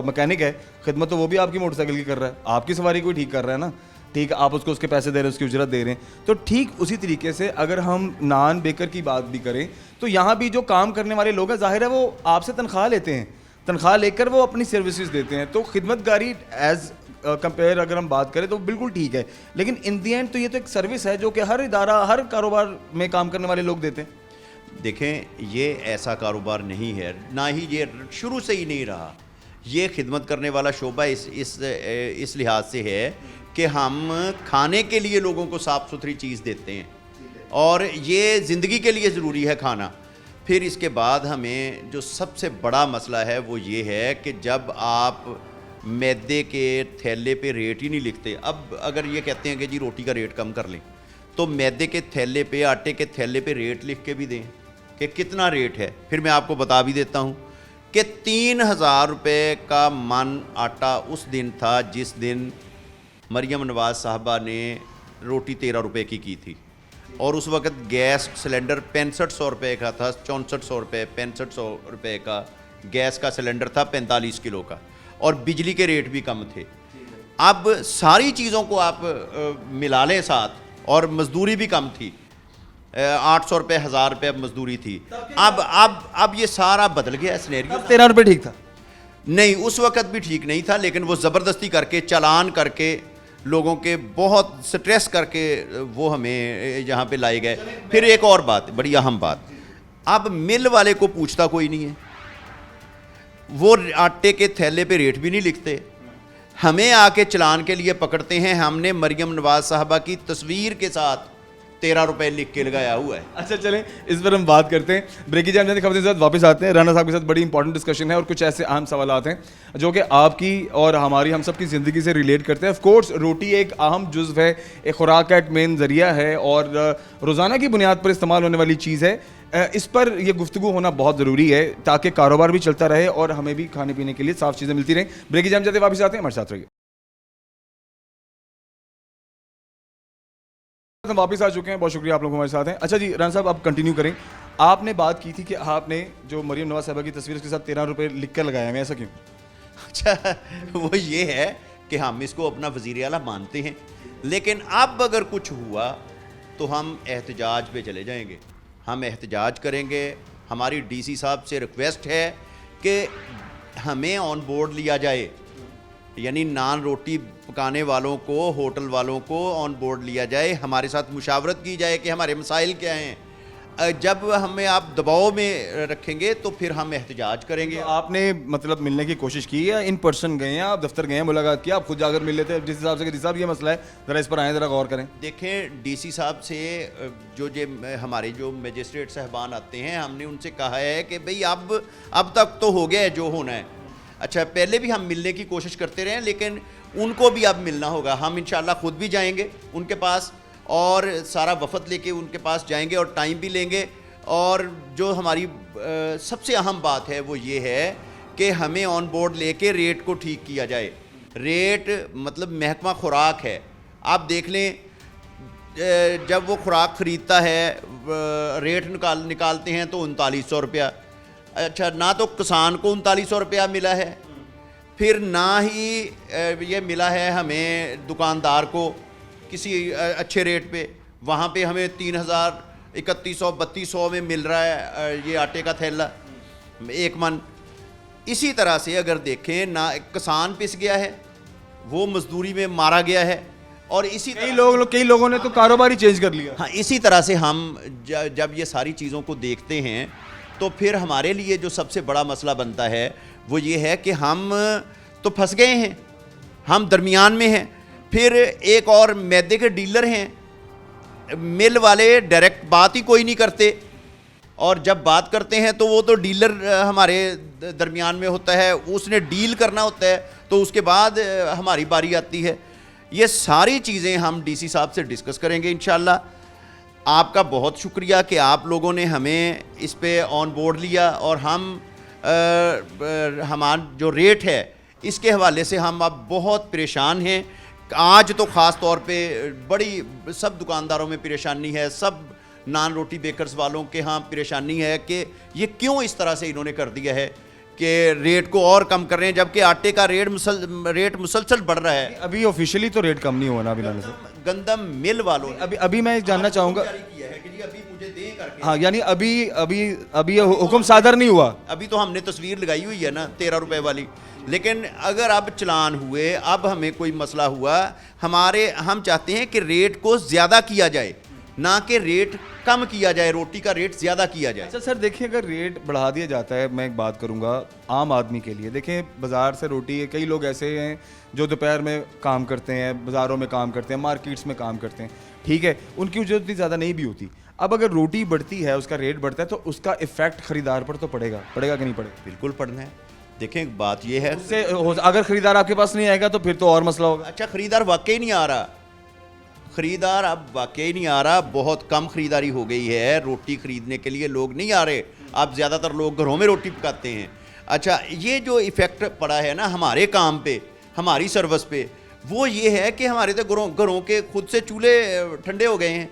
मैकेनिक है, खिदमत तो वो भी आपकी मोटरसाइकिल की कर रहा है, आपकी सवारी को ठीक कर रहा है ना, ठीक है, आप उसको उसके पैसे दे रहे हैं, उसकी उजरत दे रहे हैं। तो ठीक उसी तरीके से अगर हम नान बेकर की बात भी करें तो यहाँ भी जो काम करने वाले लोग हैं, जाहिर है वो आपसे तनख्वाह लेते हैं, तनख्वाह लेकर वो अपनी सर्विसेज देते हैं। तो खिदमतगारी एज कंपेयर अगर हम बात करें तो बिल्कुल ठीक है, लेकिन इन दी एंड तो ये तो एक सर्विस है जो कि हर इदारा, हर कारोबार में काम करने वाले लोग देते हैं। देखें ये ऐसा कारोबार नहीं है, ना ही ये शुरू से ही नहीं रहा। ये खिदमत करने वाला शोबा इस लिहाज से है कि हम खाने के लिए लोगों को साफ़ सुथरी चीज़ देते हैं और ये ज़िंदगी के लिए ज़रूरी है खाना। फिर इसके बाद हमें जो सबसे बड़ा मसला है वो ये है कि जब आप मैदे के थैले पे रेट ही नहीं लिखते। अब अगर ये कहते हैं कि जी रोटी का रेट कम कर लें, तो मैदे के थैले पे, आटे के थैले पे रेट लिख के भी दें कि कितना रेट है। फिर मैं आपको बता भी देता हूँ कि 3000 रुपये का मन आटा उस दिन था जिस दिन मरियम नवाज़ साहबा ने रोटी 13 रुपये की थी, और उस वक़्त गैस सिलेंडर 6500 रुपये का था, 6400 रुपये, 6500 रुपये का गैस का सिलेंडर था 45 किलो का, और बिजली के रेट भी कम थे। अब सारी चीज़ों को आप मिला लें साथ, और मजदूरी भी कम थी, 800 रुपये, 1000 रुपये अब मजदूरी थी। अब ये सारा बदल गया सिनेरियो। 13 रुपये ठीक था? नहीं, उस वक़्त भी ठीक नहीं था, लेकिन वो ज़बरदस्ती करके, चालान करके, लोगों के बहुत स्ट्रेस करके वो हमें यहाँ पे लाए गए। फिर एक और बात, बड़ी अहम बात, अब मिल वाले को पूछता कोई नहीं है, वो आटे के थैले पे रेट भी नहीं लिखते, हमें आके चलान के लिए पकड़ते हैं। हमने मरियम नवाज़ साहबा की तस्वीर के साथ 13 रुपये लिख के लगाया हुआ है। अच्छा चलें, इस पर हम बात करते हैं, ब्रेक की जाने खबर के साथ वापस आते हैं। राना साहब के साथ बड़ी इंपॉर्टेंट डिस्कशन है और कुछ ऐसे अहम सवाल हैं जो कि आपकी और हमारी, हम सब की ज़िंदगी से रिलेट करते हैं। ऑफ कोर्स रोटी एक अहम जुज़्व है, एक खुराक का एक मेन ज़रिया है और रोज़ाना की बुनियाद पर इस्तेमाल होने वाली चीज़ है। इस पर यह गुफ्तगू होना बहुत ज़रूरी है ताकि कारोबार भी चलता रहे और हमें भी खाने पीने के लिए साफ़ चीज़ें मिलती रहें। ब्रेक की जाने जाते वापस आते हैं, हमारे साथ रहिए। हम वापस आ चुके हैं, बहुत शुक्रिया आप लोग हमारे साथ हैं। अच्छा जी राना साहब, आप कंटिन्यू करें। आपने बात की थी कि आपने जो मरियम नवाज़ साहबा की तस्वीर उसके साथ 13 रुपये लिख कर लगाया है, ऐसा क्यों? अच्छा, वो ये है कि हम इसको अपना वज़ीर आला मानते हैं, लेकिन अब अगर कुछ हुआ तो हम एहतजाज पे चले जाएंगे, हम एहतजाज करेंगे। हमारी डीसी साहब से रिक्वेस्ट है कि हमें ऑन बोर्ड लिया जाए, यानी नान रोटी पकाने वालों को, होटल वालों को ऑन बोर्ड लिया जाए, हमारे साथ मुशावरत की जाए कि हमारे मसाइल क्या हैं। जब हमें आप दबाव में रखेंगे तो फिर हम एहतजाज करेंगे। तो आपने मतलब मिलने की कोशिश की है, इन पर्सन गए हैं, आप दफ्तर गए हैं, मुलाकात किया, आप खुद जाकर मिल लेते हैं जिस हिसाब से कि साहब ये मसला है, ज़रा इस पर आएँ, ज़रा गौर करें। देखें, डीसी साहब से हमारे जो मजिस्ट्रेट साहबान आते हैं, हमने उनसे कहा है कि भाई अब तक तो हो गया है जो होना है। अच्छा, पहले भी हम मिलने की कोशिश करते रहे, लेकिन उनको भी अब मिलना होगा। हम इंशाल्लाह खुद भी जाएंगे उनके पास और सारा वफद लेके उनके पास जाएंगे और टाइम भी लेंगे। और जो हमारी सबसे अहम बात है वो ये है कि हमें ऑन बोर्ड लेके रेट को ठीक किया जाए। रेट मतलब महकमा खुराक है, आप देख लें जब वो खुराक ख़रीदता है रेट निकालते हैं तो 3900 रुपया। अच्छा, ना तो किसान को 3900 रुपया मिला है, फिर ना ही ये मिला है हमें दुकानदार को किसी अच्छे रेट पे। वहाँ पे हमें 3000 3100 3200 में मिल रहा है ये आटे का थैला 1 मन। इसी तरह से अगर देखें ना, किसान पिस गया है, वो मजदूरी में मारा गया है, और इसी कई लोगों ने तो कारोबार ही चेंज कर लिया। हाँ, इसी तरह से हम जब ये सारी चीज़ों को देखते हैं तो फिर हमारे लिए जो सबसे बड़ा मसला बनता है वो ये है कि हम तो फंस गए हैं, हम दरमियान में हैं। फिर एक और मैदे के डीलर हैं, मिल वाले डायरेक्ट बात ही कोई नहीं करते, और जब बात करते हैं तो वो तो डीलर हमारे दरमियान में होता है, उसने डील करना होता है, तो उसके बाद हमारी बारी आती है। ये सारी चीज़ें हम डीसी साहब से डिस्कस करेंगे इंशाल्लाह। आपका बहुत शुक्रिया कि आप लोगों ने हमें इस पे ऑन बोर्ड लिया, और हम हमारा जो रेट है इसके हवाले से हम अब बहुत परेशान हैं। आज तो ख़ास तौर पे बड़ी सब दुकानदारों में परेशानी है, सब नान रोटी बेकर्स वालों के यहाँ परेशानी है कि ये क्यों इस तरह से इन्होंने कर दिया है कि रेट को और कम कर रहे हैं, जबकि आटे का रेट मुसलसल बढ़ रहा है। अभी ऑफिशियली तो रेट कम नहीं हुआ ना अभी लाने से। गंदम मिल वालों ने अभी मैं जानना चाहूँगा, किया है कि जी अभी मुझे दें करके। हाँ, यानी अभी हुक्म सादर नहीं हुआ। अभी तो हमने तस्वीर लगाई हुई है ना 13 रुपए वाली, लेकिन अगर अब चलान हुए, अब हमें कोई मसला हुआ, हम चाहते हैं कि रेट को ज़्यादा किया जाए, ना कि रेट कम किया जाए, रोटी का रेट ज़्यादा किया जाए। अच्छा सर, देखिए अगर रेट बढ़ा दिया जाता है, मैं एक बात करूंगा आम आदमी के लिए। देखें बाज़ार से रोटी, कई लोग ऐसे हैं जो दोपहर में काम करते हैं, बाज़ारों में काम करते हैं, मार्केट्स में काम करते हैं, ठीक है, उनकी उजरत इतनी ज़्यादा नहीं भी होती। अब अगर रोटी बढ़ती है, उसका रेट बढ़ता है, तो उसका इफेक्ट खरीदार पर तो पड़ेगा कि नहीं पड़ेगा? बिल्कुल पढ़ना है। देखें बात यह है, उससे अगर खरीदार आपके पास नहीं आएगा तो फिर तो और मसला होगा। अच्छा, खरीदार वाकई नहीं आ रहा, खरीदार अब वाकई नहीं आ रहा, बहुत कम खरीदारी हो गई है, रोटी खरीदने के लिए लोग नहीं आ रहे, अब ज़्यादातर लोग घरों में रोटी पकाते हैं। अच्छा, ये जो इफ़ेक्ट पड़ा है ना हमारे काम पे, हमारी सर्विस पे, वो ये है कि हमारे तो घरों के खुद से चूल्हे ठंडे हो गए हैं,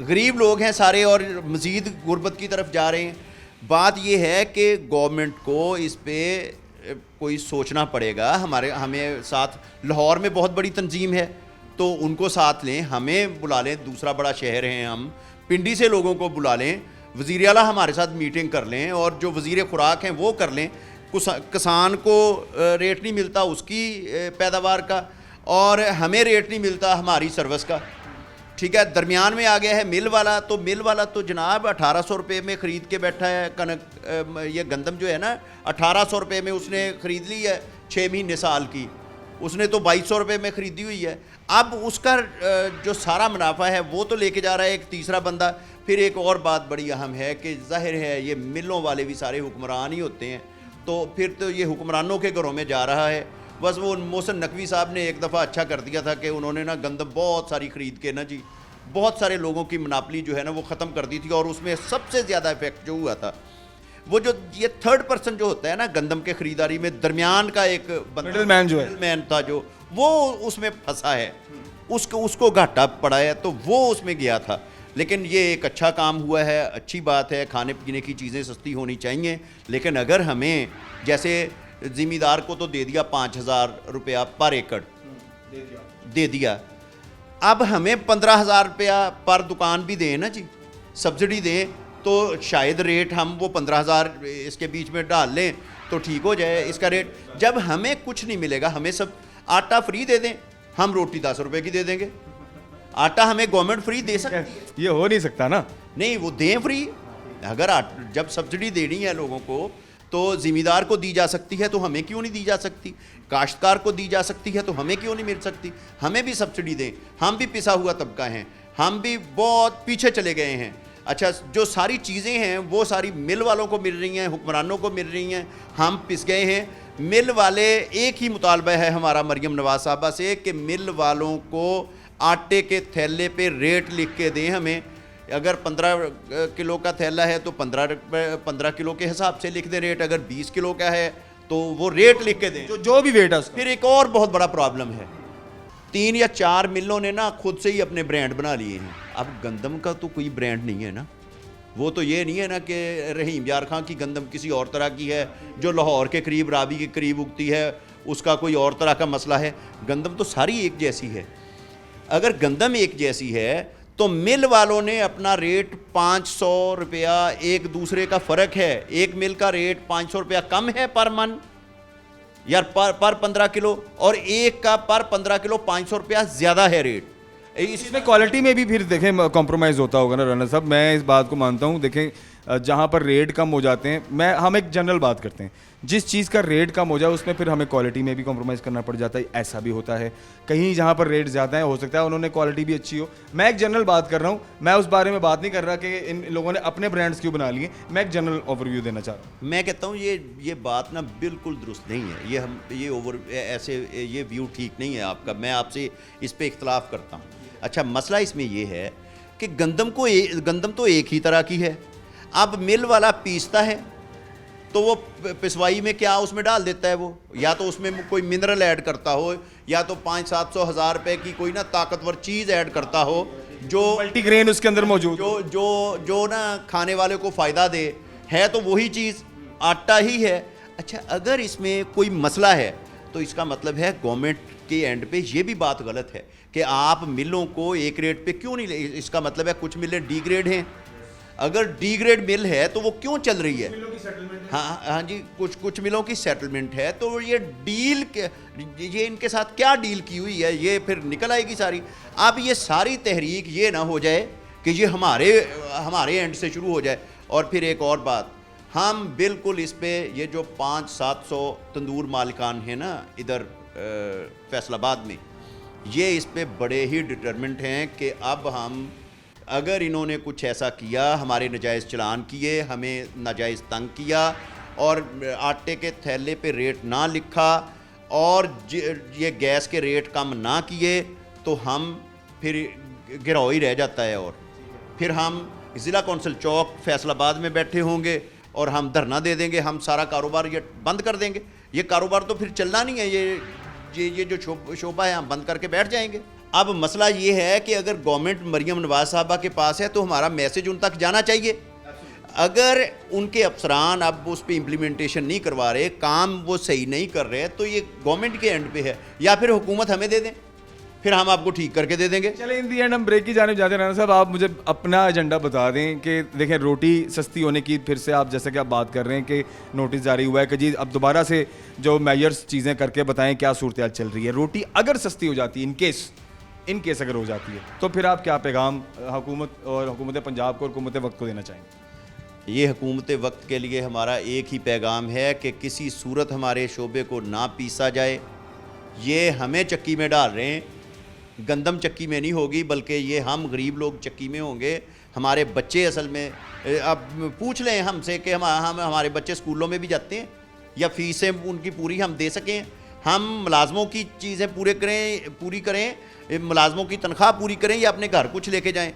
गरीब लोग हैं सारे और मज़ीद गुर्बत की तरफ जा रहे हैं। बात ये है कि गवर्नमेंट को इस पे कोई सोचना पड़ेगा। हमें साथ लाहौर में बहुत बड़ी तंजीम है, तो उनको साथ लें, हमें बुला लें, दूसरा बड़ा शहर है, हम पिंडी से लोगों को बुला लें, वज़ीर आला हमारे साथ मीटिंग कर लें, और जो वज़ीर खुराक हैं वो कर लें। किसान को रेट नहीं मिलता उसकी पैदावार का, और हमें रेट नहीं मिलता हमारी सर्विस का, ठीक है। दरमियान में आ गया है मिल वाला, तो मिल वाला तो जनाब 1800 रुपये में ख़रीद के बैठा है कनक, ये गंदम जो है ना 1800 रुपये में उसने ख़रीद ली है 6 महीने साल की, उसने तो 2200 रुपये में ख़रीदी हुई है। अब उसका जो सारा मुनाफा है वो तो लेके जा रहा है एक तीसरा बंदा। फिर एक और बात बड़ी अहम है कि जाहिर है ये मिलों वाले भी सारे हुक्मरान ही होते हैं, तो फिर तो ये हुक्मरानों के घरों में जा रहा है। बस वो मोहसिन नकवी साहब ने एक दफ़ा अच्छा कर दिया था कि उन्होंने ना गंदम बहुत सारी ख़रीद के ना जी बहुत सारे लोगों की मुनाफली जो है ना वो ख़त्म कर दी थी, और उसमें सबसे ज़्यादा इफेक्ट जो हुआ था वो जो ये 3rd पर्सन जो होता है ना गंदम के ख़रीदारी में, दरमियान का एक मिडिल मैन जो है, मिडिल मैन था जो, वो उसमें फंसा है, उसको घाटा पड़ा है, तो वो उसमें गया था। लेकिन ये एक अच्छा काम हुआ है, अच्छी बात है, खाने पीने की चीज़ें सस्ती होनी चाहिए। लेकिन अगर हमें जैसे ज़िम्मेदार को तो दे दिया 5000 रुपया पर एकड़ दे दिया, अब हमें 15,000 रुपया पर दुकान भी दें ना जी, सब्सिडी दें, तो शायद रेट हम वो 15,000 इसके बीच में डाल लें तो ठीक हो जाए इसका रेट। जब हमें कुछ नहीं मिलेगा, हमें सब आटा फ्री दे दें, हम रोटी 10 रुपये की दे देंगे, आटा हमें गवर्नमेंट फ्री दे सकती है। ये हो नहीं सकता ना, नहीं वो दें फ्री। अगर जब सब्सिडी देनी है लोगों को तो ज़िम्मेदार को दी जा सकती है, तो हमें क्यों नहीं दी जा सकती? काश्तकार को दी जा सकती है तो हमें क्यों नहीं मिल सकती? हमें भी सब्सिडी दें, हम भी पिसा हुआ तबका हैं, हम भी बहुत पीछे चले गए हैं। अच्छा, जो सारी चीज़ें हैं वो सारी मिल वालों को मिल रही हैं, हुक्मरानों को मिल रही हैं, हम पिस गए हैं। मिल वाले, एक ही मुतालबा है हमारा मरियम नवाज साहबा से कि मिल वालों को आटे के थैले पे रेट लिख के दें हमें। अगर 15 किलो का थैला है तो 15 किलो के हिसाब से लिख दें रेट, अगर 20 किलो का है तो वो रेट लिख के दें। जो भी वेट है उसका। फिर एक और बहुत बड़ा प्रॉब्लम है, 3 या 4 मिलों ने ना खुद से ही अपने ब्रांड बना लिए हैं। अब गंदम का तो कोई ब्रांड नहीं है ना, वो तो ये नहीं है ना कि रहीम यार खां की गंदम किसी और तरह की है, जो लाहौर के करीब रावी के करीब उगती है उसका कोई और तरह का मसला है। गंदम तो सारी एक जैसी है। अगर गंदम एक जैसी है तो मिल वालों ने अपना रेट 500 रुपया, एक दूसरे का फ़र्क है, एक मिल का रेट 500 रुपया कम है पर मन यार पर 15 किलो, और एक का पर 15 किलो 500 रुपया ज़्यादा है रेट। इसमें क्वालिटी में भी फिर देखें कॉम्प्रोमाइज़ होता होगा ना राना साहब, मैं इस बात को मानता हूँ। देखें जहाँ पर रेट कम हो जाते हैं, हम एक जनरल बात करते हैं, जिस चीज़ का रेट कम हो जाए उसमें फिर हमें क्वालिटी में भी कॉम्प्रोमाइज़ करना पड़ जाता है, ऐसा भी होता है। कहीं जहाँ पर रेट ज़्यादा है हो सकता है उन्होंने क्वालिटी भी अच्छी हो। मैं एक जनरल बात कर रहा हूँ, मैं उस बारे में बात नहीं कर रहा कि इन लोगों ने अपने ब्रांड्स क्यों बना लिए, मैं एक जनरल ओवरव्यू देना चाह रहा हूँ। मैं कहता हूँ ये बात ना बिल्कुल दुरुस्त नहीं है, ये व्यू ठीक नहीं है आपका। मैं आपसे इस पर इख्तलाफ करता हूँ। अच्छा, मसला इसमें यह है कि गंदम तो एक ही तरह की है। अब मिल वाला पीसता है तो वो पिसवाई में क्या उसमें डाल देता है, वो या तो उसमें कोई मिनरल ऐड करता हो, या तो 500-700 हज़ार रुपए की कोई ना ताकतवर चीज़ ऐड करता हो जो मल्टीग्रेन उसके अंदर मौजूद, जो ना खाने वाले को फ़ायदा दे। है तो वही चीज़, आटा ही है। अच्छा, अगर इसमें कोई मसला है तो इसका मतलब है गवर्नमेंट के एंड पे ये भी बात गलत है कि आप मिलों को एक रेट पे क्यों नहीं ले। इसका मतलब है कुछ मिलें डी ग्रेड हैं, अगर डी ग्रेड मिल है तो वो क्यों चल रही है? हाँ जी, कुछ मिलों की सेटलमेंट है, तो ये डील ये इनके साथ क्या डील की हुई है ये फिर निकल आएगी सारी। अब ये सारी तहरीक ये ना हो जाए कि ये हमारे एंड से शुरू हो जाए। और फिर एक और बात, हम बिल्कुल इस पे ये जो 500-700 तंदूर मालिकान हैं ना इधर फैसलाबाद में, ये इस पे बड़े ही डिटरमेंट हैं कि अब हम अगर इन्होंने कुछ ऐसा किया, हमारे नाजायज़ चलान किए, हमें नाजायज़ तंग किया और आटे के थैले पे रेट ना लिखा और ये गैस के रेट कम ना किए तो हम फिर गिराव ही रह जाता है। और फिर हम ज़िला कौंसिल चौक फैसलाबाद में बैठे होंगे और हम धरना दे देंगे, हम सारा कारोबार ये बंद कर देंगे। ये कारोबार तो फिर चलना नहीं है, ये जो शोबा है हम बंद करके बैठ जाएंगे। अब मसला ये है कि अगर गवर्नमेंट मरियम नवाज साहबा के पास है तो हमारा मैसेज उन तक जाना चाहिए। अगर उनके अफसरान अब उस पर इम्प्लीमेंटेशन नहीं करवा रहे, काम वो सही नहीं कर रहे, तो ये गवर्नमेंट के एंड पे है, या फिर हुकूमत हमें दे दें, फिर हम आपको ठीक करके दे देंगे। चले इन दी एंड हम ब्रेक की जाने जाते हैं। राना साहब, आप मुझे अपना एजेंडा बता दें कि देखें रोटी सस्ती होने की फिर से आप जैसे कि आप बात कर रहे हैं कि नोटिस जारी हुआ है कि जी अब दोबारा से जो मेजर्स चीज़ें करके बताएं क्या सूरत चल रही है। रोटी अगर सस्ती हो जाती है, इन केस अगर हो जाती है, तो फिर आप क्या पैगाम हुकूमत पंजाब को और हुकूमत वक्त को देना चाहेंगे? ये हुकूमत वक्त के लिए हमारा एक ही पैगाम है कि किसी सूरत हमारे शोबे को ना पीसा जाए। ये हमें चक्की में डाल रहे हैं, गंदम चक्की में नहीं होगी, बल्कि ये हम गरीब लोग चक्की में होंगे। हमारे बच्चे असल में अब पूछ लें हमसे कि हमारे बच्चे स्कूलों में भी जाते हैं या फीसें उनकी पूरी हम दे सकें, हम मुलाजमों की चीज़ें पूरी करें, मुलाजमों की तनख्वाह पूरी करें या अपने घर कुछ लेके जाएं।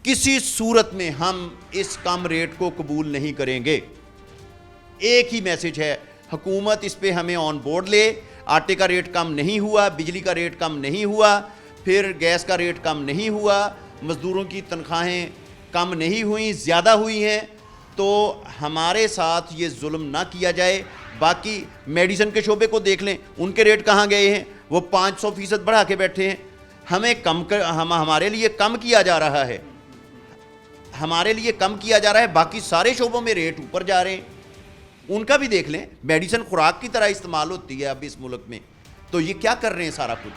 किसी सूरत में हम इस कम रेट को कबूल नहीं करेंगे। एक ही मैसेज है, हुकूमत इस पे हमें ऑन बोर्ड ले। आटे का रेट कम नहीं हुआ, बिजली का रेट कम नहीं हुआ, फिर गैस का रेट कम नहीं हुआ, मज़दूरों की तनख्वाहें कम नहीं हुई, ज़्यादा हुई हैं, तो हमारे साथ ये जुल्म ना किया जाए। बाकी मेडिसिन के शोबे को देख लें, उनके रेट कहाँ गए हैं, वो 500% बढ़ा के बैठे हैं। हमें हमारे लिए कम किया जा रहा है, हमारे लिए कम किया जा रहा है, बाकी सारे शोबों में रेट ऊपर जा रहे हैं। उनका भी देख लें, मेडिसिन खुराक की तरह इस्तेमाल होती है अब इस मुल्क में, तो ये क्या कर रहे हैं सारा कुछ।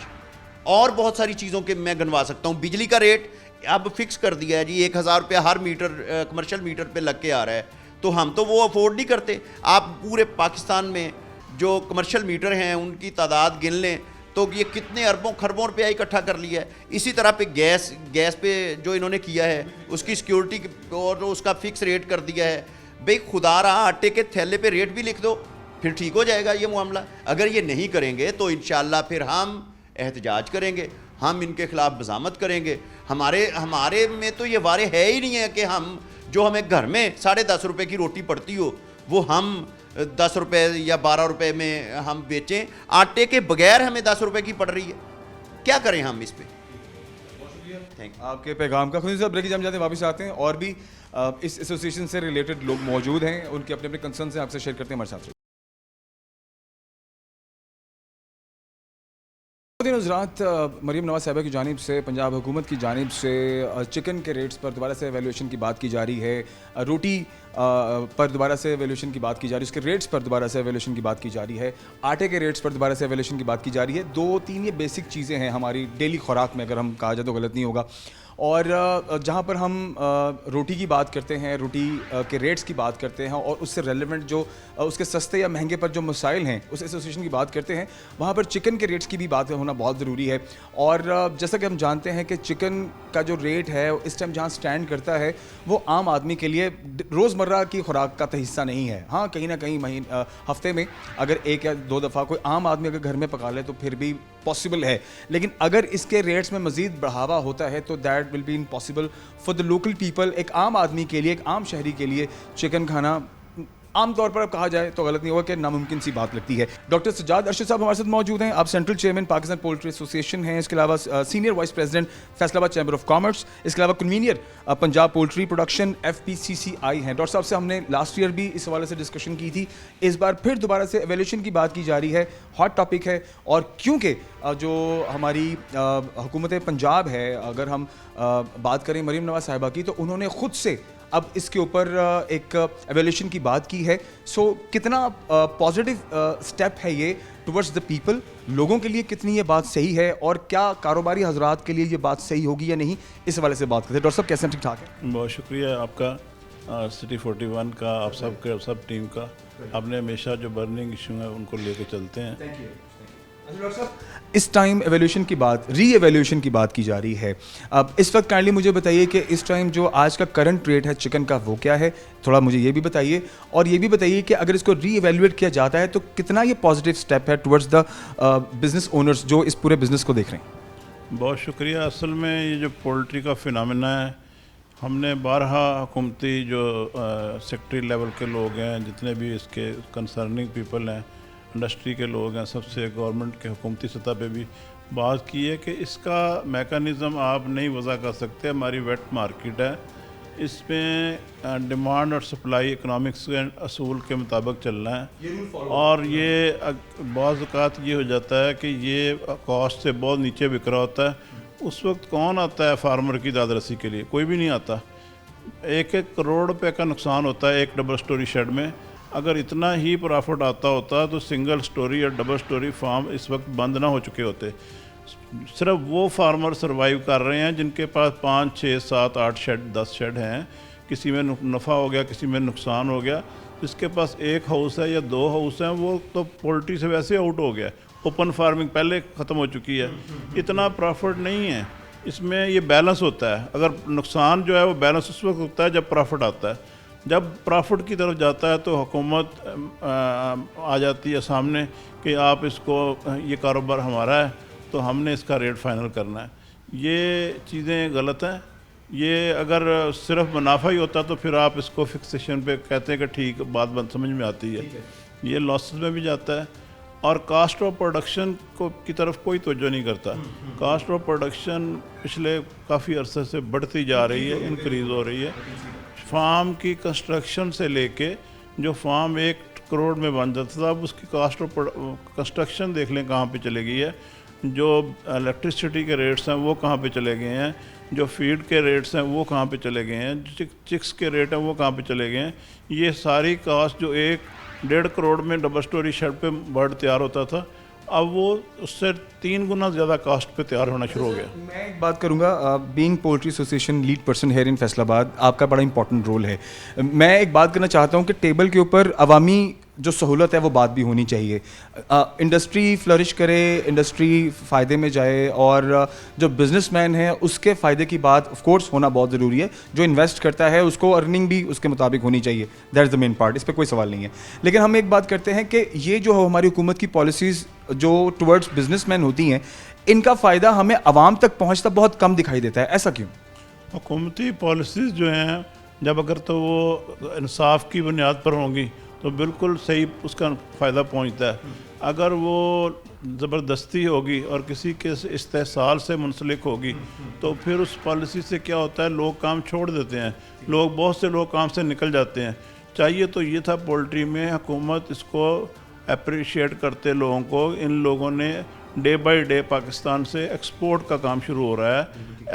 और बहुत सारी चीज़ों के मैं गिनवा सकता हूँ। बिजली का रेट अब फिक्स कर दिया है जी, 1000 रुपया हर मीटर कमर्शियल मीटर पे लग के आ रहा है, तो हम तो वो अफोर्ड नहीं करते। आप पूरे पाकिस्तान में जो कमर्शियल मीटर हैं उनकी तादाद गिन लें तो ये कितने अरबों खरबों रुपया इकट्ठा कर लिया है। इसी तरह पे गैस पे जो इन्होंने किया है उसकी सिक्योरिटी और उसका फिक्स रेट कर दिया है। भाई खुदा रहा, आटे के थैले पे रेट भी लिख दो, फिर ठीक हो जाएगा ये मामला। अगर ये नहीं करेंगे तो इंशाल्लाह फिर हम एहतजाज करेंगे, हम इनके खिलाफ बज़ामत करेंगे। हमारे में तो ये वारे है ही नहीं है कि हम जो हमें घर में 10.5 रुपये की रोटी पड़ती हो वो हम 10 रुपये या 12 रुपये में हम बेचें, आटे के बगैर हमें 10 रुपये की पड़ रही है, क्या करें हम इस पे? Thank you. आपके पैगाम का खुद ब्रेक जाम जाते हैं, वापस आते हैं। और भी इस एसोसिएशन से रिलेटेड लोग मौजूद हैं, उनके अपने अपने कंसर्न से आपसे शेयर करते हैं हमारे साथ। हज़रात, मरीम नवाज़ साहिबा की जानिब से, पंजाब हुकूमत की जानिब से चिकन के रेट्स पर दोबारा से एवेल्यूशन की बात की जा रही है, रोटी पर दोबारा से एवेल्यूशन की बात की जा रही है, उसके रेट्स पर दोबारा से एवेल्यूशन की बात की जा रही है, आटे के रेट्स पर दोबारा से एवेल्यूशन की बात की जा रही है। 2-3 ये बेसिक चीज़ें हैं हमारी डेली खुराक में, अगर हम कहा जाए तो गलत नहीं होगा। और जहाँ पर हम रोटी की बात करते हैं, रोटी के रेट्स की बात करते हैं और उससे रेलेवेंट जो उसके सस्ते या महंगे पर जो मसाइल हैं उस एसोसिएशन की बात करते हैं, वहाँ पर चिकन के रेट्स की भी बात होना बहुत ज़रूरी है। और जैसा कि हम जानते हैं कि चिकन का जो रेट है इस टाइम जहाँ स्टैंड करता है वो आम आदमी के लिए रोज़मर्रा की खुराक का तो हिस्सा नहीं है। हाँ, कहीं ना कहीं हफ्ते में अगर 1 या 2 दफ़ा कोई आम आदमी अगर घर में पका ले तो फिर भी पॉसिबल है, लेकिन अगर इसके रेट्स में मज़ीद बढ़ावा होता है तो that will be impossible for the local people. एक आम आदमी के लिए, एक आम शहरी के लिए चिकन खाना आमतौर पर अब कहा जाए तो गलत नहीं होगा कि नामुमकिन सी बात लगती है। डॉक्टर सज्जाद अरशद साहब हमारे साथ मौजूद हैं। आप central chairman Pakistan poultry association हैं, इसके अलावा senior vice president Faisalabad chamber of commerce, इसके अलावा convener Punjab poultry production FPCCI हैं। डॉक्टर साहब से हमने लास्ट ईयर भी इस हवाले से डिस्कशन की थी, इस बार फिर दोबारा से एवेल्यूशन की बात की जा रही है, हॉट टॉपिक है। और क्योंकि जो हमारी हुकूमत पंजाब है, अगर हम बात करें मरीम नवाज़ साहिबा की, तो उन्होंने ख़ुद से अब इसके ऊपर एक एवेल्यूशन की बात की है। सो कितना पॉजिटिव स्टेप है ये टुवर्ड्स द पीपल, लोगों के लिए कितनी ये बात सही है और क्या कारोबारी हजरात के लिए ये बात सही होगी या नहीं, इस हवाले से बात करते हैं। डॉक्टर साहब कैसे, ठीक ठाक है? बहुत शुक्रिया आपका, सिटी 41 का, आप सब के सब टीम का। आपने हमेशा जो बर्निंग इशू है उनको लेके चलते हैं। Thank you. डॉक्टर साहब, इस टाइम एवेल्यूशन की बात, री एवेल्यूशन की बात की जा रही है। अब इस वक्त काइंडली मुझे बताइए कि इस टाइम जो आज का करंट रेट है चिकन का वो क्या है, थोड़ा मुझे ये भी बताइए। और ये भी बताइए कि अगर इसको री एवेल्यूएट किया जाता है तो कितना ये पॉजिटिव स्टेप है टुवर्ड्स द बिजनेस ओनर्स जो इस पूरे बिजनेस को देख रहे हैं। बहुत शुक्रिया। असल में ये जो पोल्ट्री का फिनमिना है, हमने 12 हुकूमती जो सेक्रेटरी लेवल के लोग हैं, जितने भी इसके कंसर्निंग पीपल हैं, इंडस्ट्री के लोग हैं, सबसे गवर्नमेंट के हुकूमती सतह पे भी बात की है कि इसका मेकनिज़म आप नहीं वज़ा कर सकते। हमारी वेट मार्केट है, इसमें डिमांड और सप्लाई इकोनॉमिक्स के असूल के मुताबिक चलना है। और ये बाज़ औक़ात ये हो जाता है कि ये कॉस्ट से बहुत नीचे बिक रहा होता है। उस वक्त कौन आता है फार्मर की दादरसी के लिए? कोई भी नहीं आता। 1-1 करोड़ रुपए का नुकसान होता है एक डबल स्टोरी शेड में। अगर इतना ही प्रॉफिट आता होता तो सिंगल स्टोरी और डबल स्टोरी फार्म इस वक्त बंद ना हो चुके होते। सिर्फ वो फार्मर सर्वाइव कर रहे हैं जिनके पास 5, 6, 7, 8 शेड, 10 शेड हैं। किसी में नफ़ा हो गया, किसी में नुकसान हो गया। जिसके पास 1 हाउस है या 2 हाउस हैं वो तो पोल्ट्री से वैसे आउट हो गया। ओपन फार्मिंग पहले ख़त्म हो चुकी है। इतना प्रॉफिट नहीं है इसमें, ये बैलेंस होता है। अगर नुकसान जो है वो बैलेंस उस वक्त होता है जब प्रॉफिट आता है। जब प्रॉफिट की तरफ जाता है तो हुकूमत आ जाती है सामने कि आप इसको, ये कारोबार हमारा है तो हमने इसका रेट फाइनल करना है। ये चीज़ें गलत हैं। ये अगर सिर्फ मुनाफा ही होता तो फिर आप इसको फिक्सेशन पे कहते हैं कि ठीक, बात समझ में आती है। ये लॉसेस में भी जाता है और कास्ट ऑफ प्रोडक्शन को की तरफ कोई तवज्जो नहीं करता। कास्ट ऑफ प्रोडक्शन पिछले काफ़ी अरसे से बढ़ती जा रही है, इंक्रीज़ हो रही है। फार्म की कंस्ट्रक्शन से लेके जो फार्म 1 करोड़ में बन जाता था, अब उसकी कास्ट ऑफ कंस्ट्रक्शन देख लें कहाँ पे चले गई है। जो इलेक्ट्रिसिटी के रेट्स हैं वो कहाँ पे चले गए हैं, जो फीड के रेट्स हैं वो कहाँ पे चले गए हैं, चिक्स के रेट हैं वो कहाँ पे चले गए हैं। ये सारी कास्ट जो 1-1.5 करोड़ में डबल स्टोरी शेड पे बर्ड तैयार होता था, अब वो उससे 3 गुना ज़्यादा कास्ट पे तैयार होना शुरू हो गया। मैं एक बात करूंगा, being poultry association lead person here in Faisalabad, आपका बड़ा इंपॉर्टेंट रोल है। मैं एक बात करना चाहता हूं कि टेबल के ऊपर अवामी जो सहूलत है वो बात भी होनी चाहिए। इंडस्ट्री फ्लरिश करे, इंडस्ट्री फ़ायदे में जाए और जो बिजनेसमैन है उसके फ़ायदे की बात ऑफ कोर्स होना बहुत ज़रूरी है। जो इन्वेस्ट करता है उसको अर्निंग भी उसके मुताबिक होनी चाहिए, that is the main part, इस पर कोई सवाल नहीं है। लेकिन हम एक बात करते हैं कि ये जो हमारी हुकूमत की पॉलिसीज़ जो टुवर्ड्स बिजनेसमैन होती हैं, इनका फ़ायदा हमें आवाम तक पहुँचता बहुत कम दिखाई देता है। ऐसा क्यों? हुकूमती पॉलिसीज़ जो हैं, जब अगर तो वो इंसाफ की बुनियाद पर होंगी तो बिल्कुल सही उसका फ़ायदा पहुंचता है। अगर वो ज़बरदस्ती होगी और किसी के इस्तेहसाल से मुंसलिक होगी तो फिर उस पॉलिसी से क्या होता है, लोग काम छोड़ देते हैं, बहुत से लोग काम से निकल जाते हैं। चाहिए तो ये था पोल्ट्री में हुकूमत इसको अप्रिशिएट करते लोगों को। इन लोगों ने डे बाय डे पाकिस्तान से एक्सपोर्ट का काम शुरू हो रहा है।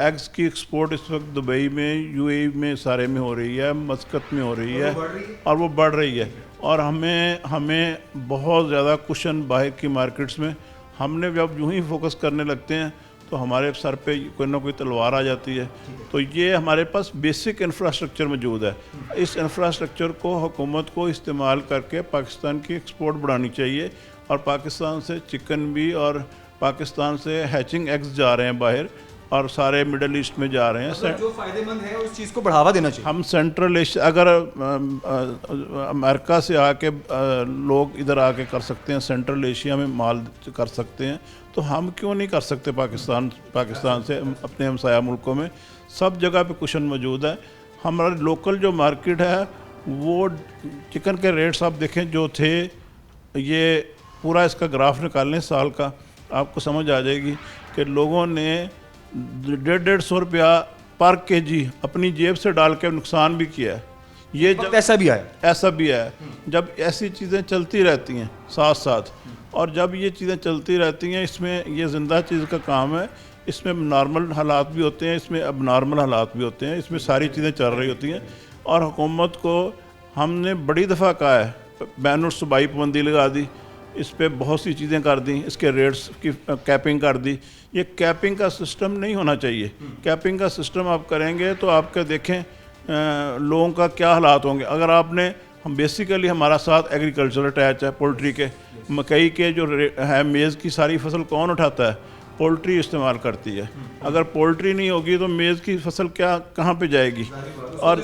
एग्स की एक्सपोर्ट इस वक्त दुबई में, यूएई में, सारे में हो रही है, मस्कत में हो रही है और वो बढ़ रही है। और हमें बहुत ज़्यादा कुशन बाहर की मार्केट्स में, हमने जब यूं ही फोकस करने लगते हैं तो हमारे सर पे कोई ना कोई तलवार आ जाती है। तो ये हमारे पास बेसिक इंफ्रास्ट्रक्चर मौजूद है। इस इंफ्रास्ट्रक्चर को हुकूमत को इस्तेमाल करके पाकिस्तान की एक्सपोर्ट बढ़ानी चाहिए। और पाकिस्तान से चिकन भी, और पाकिस्तान से हैचिंग एग्स जा रहे हैं बाहर और सारे मिडल ईस्ट में जा रहे हैं। जो फायदेमंद है उस चीज़ को बढ़ावा देना चाहिए। हम सेंट्रल एशिया, अगर अमेरिका से आके लोग इधर आके कर सकते हैं, सेंट्रल एशिया में माल कर सकते हैं, तो हम क्यों नहीं कर सकते पाकिस्तान से अपने हमसाया मुल्कों में। सब जगह पे कुशन मौजूद है। हमारा लोकल जो मार्केट है वो चिकन के रेट्स आप देखें जो थे, ये पूरा इसका ग्राफ निकाल लें साल का, आपको समझ आ जाएगी कि लोगों ने 150 रुपया पर केजी अपनी जेब से डाल के नुकसान भी किया है। ये जब ऐसा भी है जब ऐसी चीज़ें चलती रहती हैं साथ साथ, और जब ये चीज़ें चलती रहती हैं, इसमें ये ज़िंदा चीज़ का काम है। इसमें नॉर्मल हालात भी होते हैं, इसमें अब नॉर्मल हालात भी होते हैं, इसमें सारी चीज़ें चल रही होती हैं। और हुकूमत को हमने बड़ी दफ़ा कहा है, बैन और सूबाई पाबंदी लगा दी, इस पर बहुत सी चीज़ें कर दी, इसके रेट्स की कैपिंग कर दी। ये कैपिंग का सिस्टम नहीं होना चाहिए। कैपिंग का सिस्टम आप करेंगे तो आपके देखें लोगों का क्या हालात होंगे। अगर आपने, हम बेसिकली हमारा साथ एग्रीकल्चर अटैच है, पोल्ट्री के, मकई के जो है, मेज़ की सारी फसल कौन उठाता है? पोल्ट्री इस्तेमाल करती है। अगर पोल्ट्री नहीं होगी तो मेज़ की फसल कहाँ पे जाएगी? और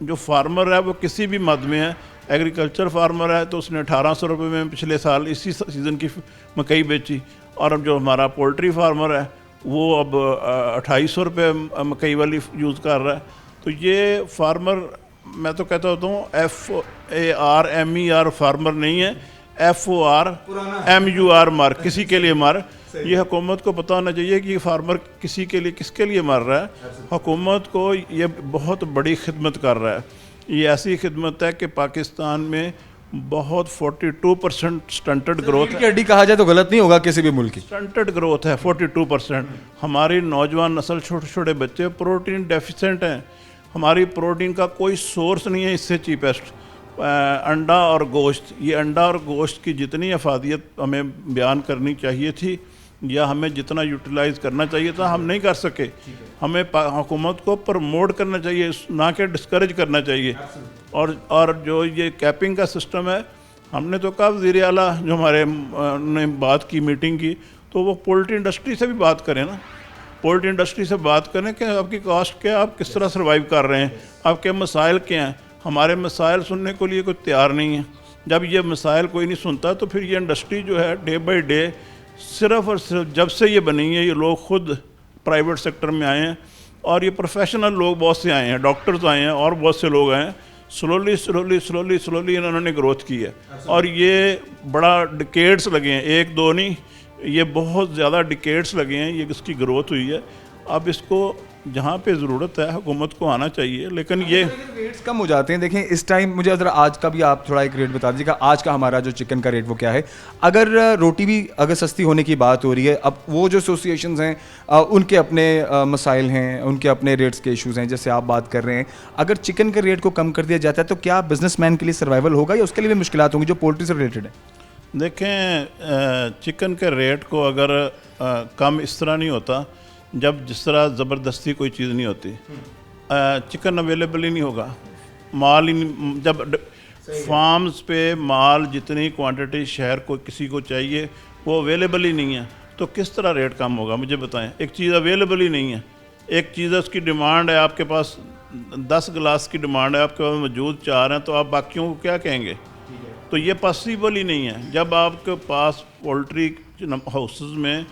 जो फार्मर है वो किसी भी मद में है, एग्रीकल्चर फार्मर है तो उसने 1800 रुपये में पिछले साल इसी सीज़न की मकई बेची, और अब जो हमारा पोल्ट्री फार्मर है वो अब 2800 रुपये मकई वाली यूज़ कर रहा है। तो ये फार्मर, मैं तो कहता होता हूँ FARMER फार्मर नहीं है, FORMUR मार, किसी के लिए मार। ये हुकूमत को पता होना चाहिए कि ये फार्मर किसी के लिए, किसके लिए मर रहा है। हुकूमत को ये बहुत बड़ी खिदमत कर रहा है। ये ऐसी खिदमत है कि पाकिस्तान में बहुत 42% स्टंटेड ग्रोथ है। हड्डी कहा जाए तो गलत नहीं होगा किसी भी मुल्क की। स्टंटेड ग्रोथ है 42%। हमारी नौजवान नस्ल, छोटे छोटे बच्चे प्रोटीन डेफिशिएंट हैं। हमारी प्रोटीन का कोई सोर्स नहीं है इससे चीपेस्ट। अंडा और गोश्त, ये अंडा और गोश्त की जितनी अफादियत हमें बयान करनी चाहिए थी या हमें जितना यूटिलाइज़ करना चाहिए था, हम नहीं कर सके। हमें हुकूमत को प्रमोट करना चाहिए, ना कि डिस्करेज करना चाहिए। और जो ये कैपिंग का सिस्टम है, हमने तो कहा वज़ीर आला जो हमारे ने बात की, मीटिंग की, तो वो पोल्ट्री इंडस्ट्री से भी बात करें ना। पोल्ट्री इंडस्ट्री से बात करें कि आपकी कॉस्ट क्या है, आप किस तरह सर्वाइव कर रहे हैं, आपके मसाइल क्या हैं। हमारे मसाइल सुनने के लिए कोई तैयार नहीं है। जब ये मसाइल कोई नहीं सुनता तो फिर ये इंडस्ट्री जो है डे बाई डे, सिर्फ़ और सिर्फ जब से ये बनी है, ये लोग खुद प्राइवेट सेक्टर में आए हैं और ये प्रोफेशनल लोग बहुत से आए हैं, डॉक्टर्स आए हैं और बहुत से लोग आए हैं। स्लोली इन्होंने ग्रोथ की है। और ये बड़ा डिकेड्स लगे हैं, एक दो नहीं, ये बहुत ज़्यादा डिकेड्स लगे हैं, ये इसकी ग्रोथ हुई है। अब इसको जहाँ पे ज़रूरत है हुकूमत को आना चाहिए, लेकिन ये रेट्स कम हो जाते हैं। देखें इस टाइम, मुझे ज़रा आज का भी आप थोड़ा एक रेट बता दीजिएगा, आज का हमारा जो चिकन का रेट वो क्या है। अगर रोटी भी अगर सस्ती होने की बात हो रही है, अब वो जो एसोसिएशंस हैं उनके अपने मसाइल हैं, उनके अपने रेट्स के इशूज़ हैं, जैसे आप बात कर रहे हैं। अगर चिकन के रेट को कम कर दिया जाता है तो क्या बिजनेसमैन के लिए सर्वाइवल होगा या उसके लिए भी मुश्किलात होंगी जो पोल्ट्री से रिलेटेड है? देखें, चिकन के रेट को अगर कम इस तरह नहीं होता, जब जिस तरह ज़बरदस्ती कोई चीज़ नहीं होती, चिकन अवेलेबल ही नहीं होगा, माल ही, जब फार्म्स पे माल जितनी क्वांटिटी शहर को किसी को चाहिए वो अवेलेबल ही नहीं है, तो किस तरह रेट कम होगा? मुझे बताएं। एक चीज़ अवेलेबल ही नहीं है, एक चीज़ है उसकी डिमांड है, आपके पास 10 गिलास की डिमांड है, आपके पास मौजूद 4 हैं, तो आप बाकियों को क्या कहेंगे? तो ये पॉसिबल ही नहीं है। जब आपके पास पोल्ट्री हाउसेस में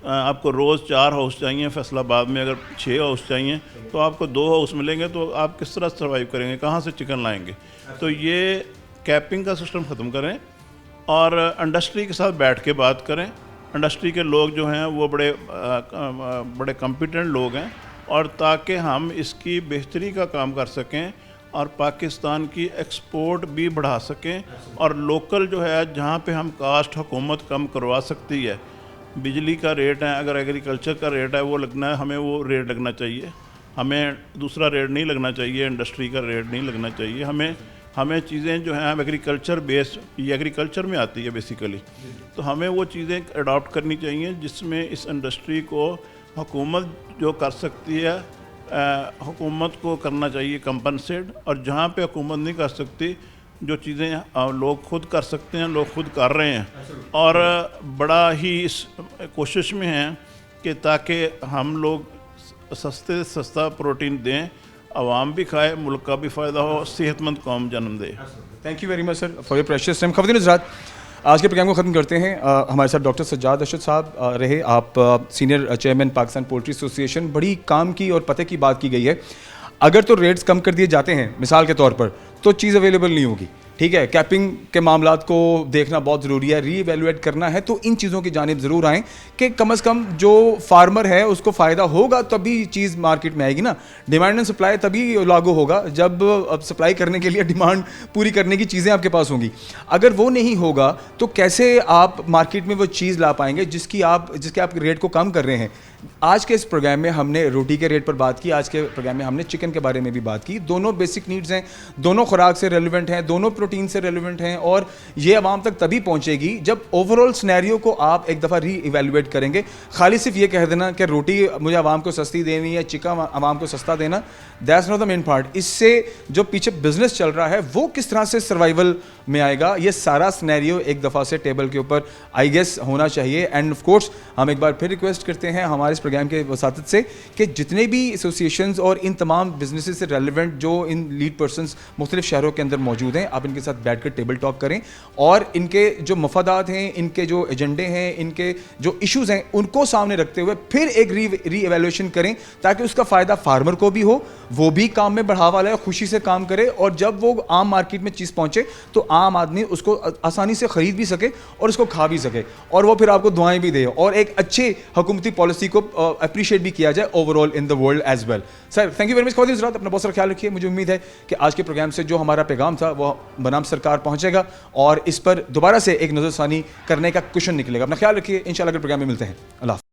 आपको रोज़ 4 हाउस चाहिए, फैसलाबाद में अगर 6 हाउस चाहिए तो आपको 2 हाउस मिलेंगे, तो आप किस तरह सर्वाइव करेंगे? कहाँ से चिकन लाएंगे? तो ये कैपिंग का सिस्टम ख़त्म करें और इंडस्ट्री के साथ बैठ के बात करें। इंडस्ट्री के लोग जो हैं वो बड़े कॉम्पिटेंट लोग हैं, और ताकि हम इसकी बेहतरी का काम कर सकें और पाकिस्तान की एक्सपोर्ट भी बढ़ा सकें, और लोकल जो है जहाँ पे हम कास्ट हुकूमत कम करवा सकती है, बिजली का रेट है, अगर एग्रीकल्चर का रेट है वो लगना है, हमें वो रेट लगना चाहिए, हमें दूसरा रेट नहीं लगना चाहिए, इंडस्ट्री का रेट नहीं लगना चाहिए। हमें चीज़ें जो हैं एग्रीकल्चर बेस्ड, ये एग्रीकल्चर में आती है बेसिकली, तो हमें वो चीज़ें अडॉप्ट करनी चाहिए जिसमें इस इंडस्ट्री को हुकूमत जो कर सकती है, हुकूमत को करना चाहिए कंपनसेट, और जहाँ पे हुकूमत नहीं कर सकती, जो चीज़ें लोग खुद कर सकते हैं, लोग खुद कर रहे हैं, और बड़ा ही इस कोशिश में हैं कि ताकि हम लोग सस्ते से सस्ता प्रोटीन दें, आवाम भी खाए, मुल्क का भी फ़ायदा हो, सेहतमंद कौम जन्म दे। Thank you very much sir for your precious time. ख़वातीन हज़रात, आज के प्रोग्राम को ख़त्म करते हैं। हमारे साथ डॉक्टर सज्जाद अरशद साहब रहे, आप senior chairman Pakistan poultry association. बड़ी काम की और पते की बात की गई है। अगर तो रेट्स कम कर दिए जाते हैं मिसाल के तौर पर, तो चीज़ अवेलेबल नहीं होगी, ठीक है। कैपिंग के मामलात को देखना बहुत ज़रूरी है, री-इवैल्यूएट करना है, तो इन चीज़ों की जानिब ज़रूर आएँ कि कम से कम जो फार्मर है उसको फ़ायदा होगा, तभी चीज़ मार्केट में आएगी ना। डिमांड एंड सप्लाई तभी लागू होगा जब अब सप्लाई करने के लिए डिमांड पूरी करने की चीज़ें आपके पास होंगी। अगर वो नहीं होगा तो कैसे आप मार्केट में वो चीज़ ला पाएंगे जिसके आप रेट को कम कर रहे हैं। आज के इस प्रोग्राम में हमने रोटी के रेट पर बात की, आज के प्रोग्राम में हमने चिकन के बारे में भी बात की। दोनों बेसिक नीड्स हैं, दोनों खुराक से रेलिवेंट हैं, दोनों प्रोटीन से रेलिवेंट हैं, और ये आवाम तक तभी पहुंचेगी जब ओवरऑल सिनेरियो को आप एक दफ़ा री इवेल्युएट करेंगे। खाली सिर्फ ये कह देना कि रोटी मुझे आवाम को सस्ती देनी है, चिकन आवाम को सस्ता देना, that's not the main part. इससे जो पीछे बिजनेस चल रहा है वो किस तरह से सर्वाइवल में आएगा, ये सारा सिनेरियो एक दफ़ा से टेबल के ऊपर आई गेस होना चाहिए। एंड ऑफ कोर्स हम एक बार फिर रिक्वेस्ट करते हैं हमारे इस प्रोग्राम के वसातत से कि जितने भी एसोसिएशंस और इन तमाम बिजनेसेस से रेलिवेंट जो इन लीड पर्सनस मुख्तलिफ शहरों के अंदर मौजूद हैं, आप इनके साथ बैठकर टेबल टॉक करें और इनके जो मफादात हैं, इनके जो एजेंडे हैं, इनके जो इश्यूज़ हैं, उनको सामने रखते हुए फिर एक री एवेल्यूएशन करें, ताकि उसका फ़ायदा फार्मर को भी हो, वो भी काम में बढ़ावा लाए, खुशी से काम करे, और जब वो आम मार्केट में चीज़ पहुंचे तो आम आदमी उसको आसानी से ख़रीद भी सके और उसको खा भी सके, और वो फिर आपको दुआएं भी दे, और एक अच्छे हुकूमती पॉलिसी को अप्रिशिएट भी किया जाए overall in the world as well. Sir thank you very much for this. अपना बहुत सारा ख्याल रखिए। मुझे उम्मीद है कि आज के प्रोग्राम से जो हमारा पैगाम था वो बनाम सरकार पहुंचेगा और इस पर दोबारा से एक नज़रसानी करने का क्वेश्चन निकलेगा। अपना ख्याल रखिए, इंशाल्लाह अगले प्रोग्राम में मिलते हैं। अल्लाह।